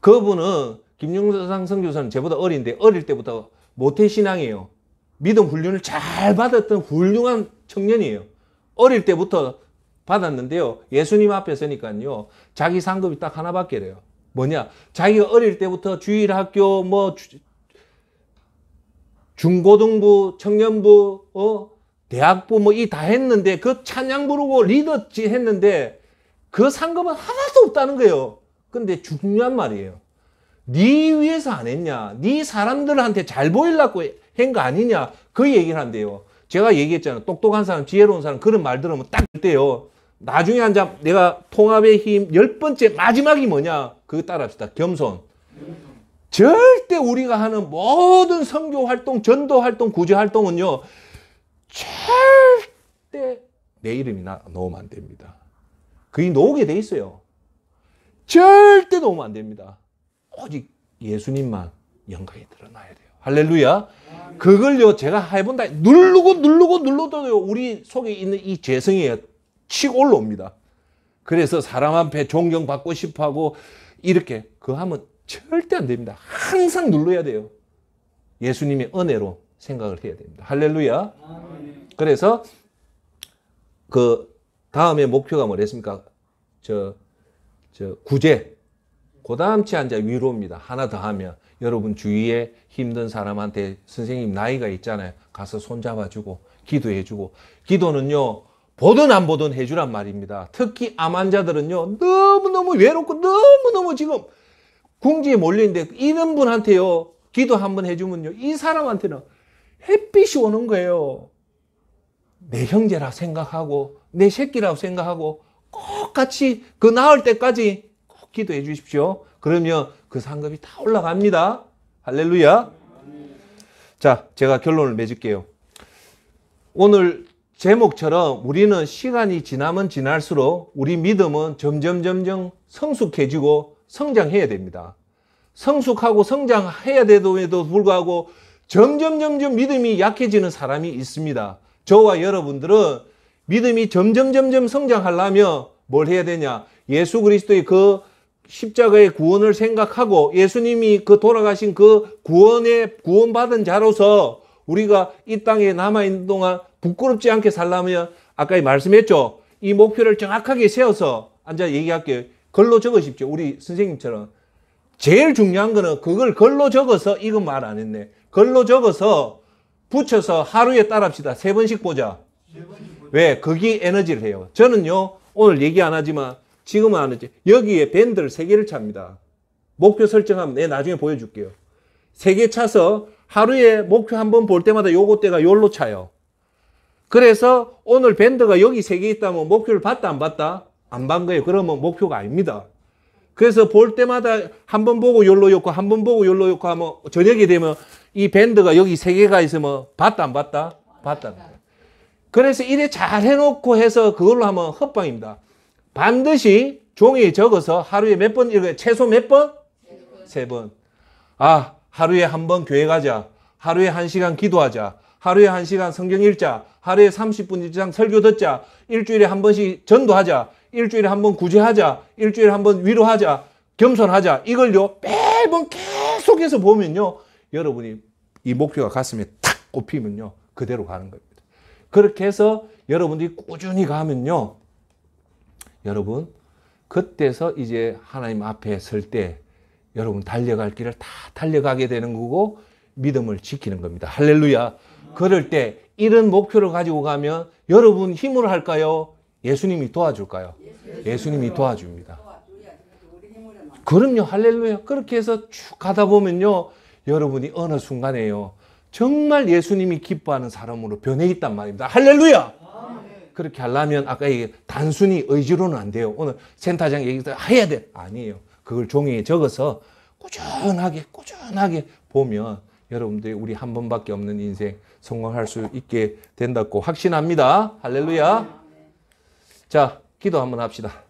그분은 김윤상 선교사는 저보다 어린데 어릴 때부터 모태신앙이에요. 믿음 훈련을 잘 받았던 훌륭한 청년이에요. 어릴 때부터 받았는데요. 예수님 앞에 서니까요. 자기 상급이 딱 하나밖에 래요. 뭐냐? 자기가 어릴 때부터 주일학교, 중고등부, 청년부, 대학부 이 다 했는데 그 찬양 부르고 리더지 했는데 그 상급은 하나도 없다는 거예요. 근데 중요한 말이에요. 네 위해서 안 했냐? 네 사람들한테 잘 보이려고 한 거 아니냐? 그 얘기를 한대요. 제가 얘기했잖아요. 똑똑한 사람, 지혜로운 사람 그런 말 들으면 딱 그때요. 나중에 한자 내가 통합의 힘 10번째 마지막이 뭐냐? 그거 따라합시다. 겸손. 절대 우리가 하는 모든 선교 활동, 전도 활동, 구제 활동은요. 절대 내 이름이 나오면 안 됩니다. 그게 나오게 돼 있어요. 절대 나오면 안 됩니다. 오직 예수님만 영광이 드러나야 돼요. 할렐루야. 그걸요 제가 해본다. 눌러도요 우리 속에 있는 이 죄성이 치고 올라옵니다. 그래서 사람 앞에 존경받고 싶어하고 이렇게 그거 하면 절대 안 됩니다. 항상 눌러야 돼요. 예수님의 은혜로 생각을 해야 됩니다. 할렐루야. 그래서 그 다음에 목표가 뭐랬습니까? 구제. 그 다음 치환자 위로입니다. 하나 더 하면 여러분 주위에 힘든 사람한테 선생님 나이가 있잖아요. 가서 손잡아주고 기도해주고 기도는요. 보든 안 보든 해주란 말입니다. 특히 암 환자들은요. 너무너무 외롭고 너무너무 지금 궁지에 몰려있는데 이런 분한테요. 기도 한번 해주면요. 이 사람한테는 햇빛이 오는 거예요. 내 형제라 생각하고 내 새끼라고 생각하고 꼭 같이 그 나을 때까지 꼭 기도해 주십시오. 그러면 그 상급이 다 올라갑니다. 할렐루야. 자, 제가 결론을 맺을게요. 오늘 제목처럼 우리는 시간이 지나면 지날수록 우리 믿음은 점점 성숙해지고 성장해야 됩니다. 성숙하고 성장해야 돼도 불구하고 점점 믿음이 약해지는 사람이 있습니다. 저와 여러분들은 믿음이 점점 성장하려면 뭘 해야 되냐? 예수 그리스도의 그 십자가의 구원을 생각하고 예수님이 그 돌아가신 그 구원받은 자로서 우리가 이 땅에 남아있는 동안 부끄럽지 않게 살려면 아까 말씀했죠. 이 목표를 정확하게 세워서 앉아 얘기할게요. 글로 적으십시오. 우리 선생님처럼. 제일 중요한 거는 그걸 글로 적어서 이건 말 안 했네. 글로 적어서 붙여서 하루에 따라합시다. 3번씩 보자. 왜? 거기 에너지를 해요. 저는요. 오늘 얘기 안 하지만 지금은 안 하지. 여기에 밴드를 3개를 찹니다. 목표 설정하면 내 나중에 보여줄게요. 3개 차서 하루에 목표 한번 볼 때마다 요거 때가 요로 차요. 그래서 오늘 밴드가 여기 3개 있다면 목표를 봤다 안 봤다? 안 본 거예요. 그러면 목표가 아닙니다. 그래서 볼 때마다 한 번 보고 요로 였고 한 번 보고 요로 였고 하면 저녁이 되면 이 밴드가 여기 3개가 있으면 봤다 안 봤다? 봤다. 그래서 이래 잘 해놓고 해서 그걸로 하면 헛방입니다. 반드시 종이에 적어서 하루에 몇 번, 최소 몇 번? 3번. 아, 하루에 한 번 교회 가자. 하루에 1시간 기도하자. 하루에 1시간 성경 읽자. 하루에 30분 이상 설교 듣자. 일주일에 한 번씩 전도하자. 일주일에 한 번 구제하자. 일주일에 한 번 위로하자. 겸손하자. 이걸요, 매번 계속해서 보면요, 여러분이 이 목표가 가슴에 탁 꼽히면요, 그대로 가는 겁니다. 그렇게 해서 여러분들이 꾸준히 가면요, 여러분, 그때서 이제 하나님 앞에 설 때 여러분 달려갈 길을 다 달려가게 되는 거고 믿음을 지키는 겁니다. 할렐루야. 그럴 때 이런 목표를 가지고 가면 여러분 힘으로 할까요? 예수님이 도와줄까요? 예수님이 도와줍니다. 그럼요. 할렐루야. 그렇게 해서 쭉 가다 보면요. 여러분이 어느 순간에요. 정말 예수님이 기뻐하는 사람으로 변해 있단 말입니다. 할렐루야. 그렇게 하려면 아까 얘기 단순히 의지로는 안 돼요. 오늘 센터장 얘기해서 해야 돼. 아니에요. 그걸 종이에 적어서 꾸준하게 보면 여러분들이 우리 한 번밖에 없는 인생 성공할 수 있게 된다고 확신합니다. 할렐루야. 자, 기도 한번 합시다.